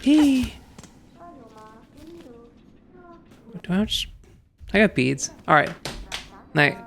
Eee. Do I just... I got beads. Alright. Night.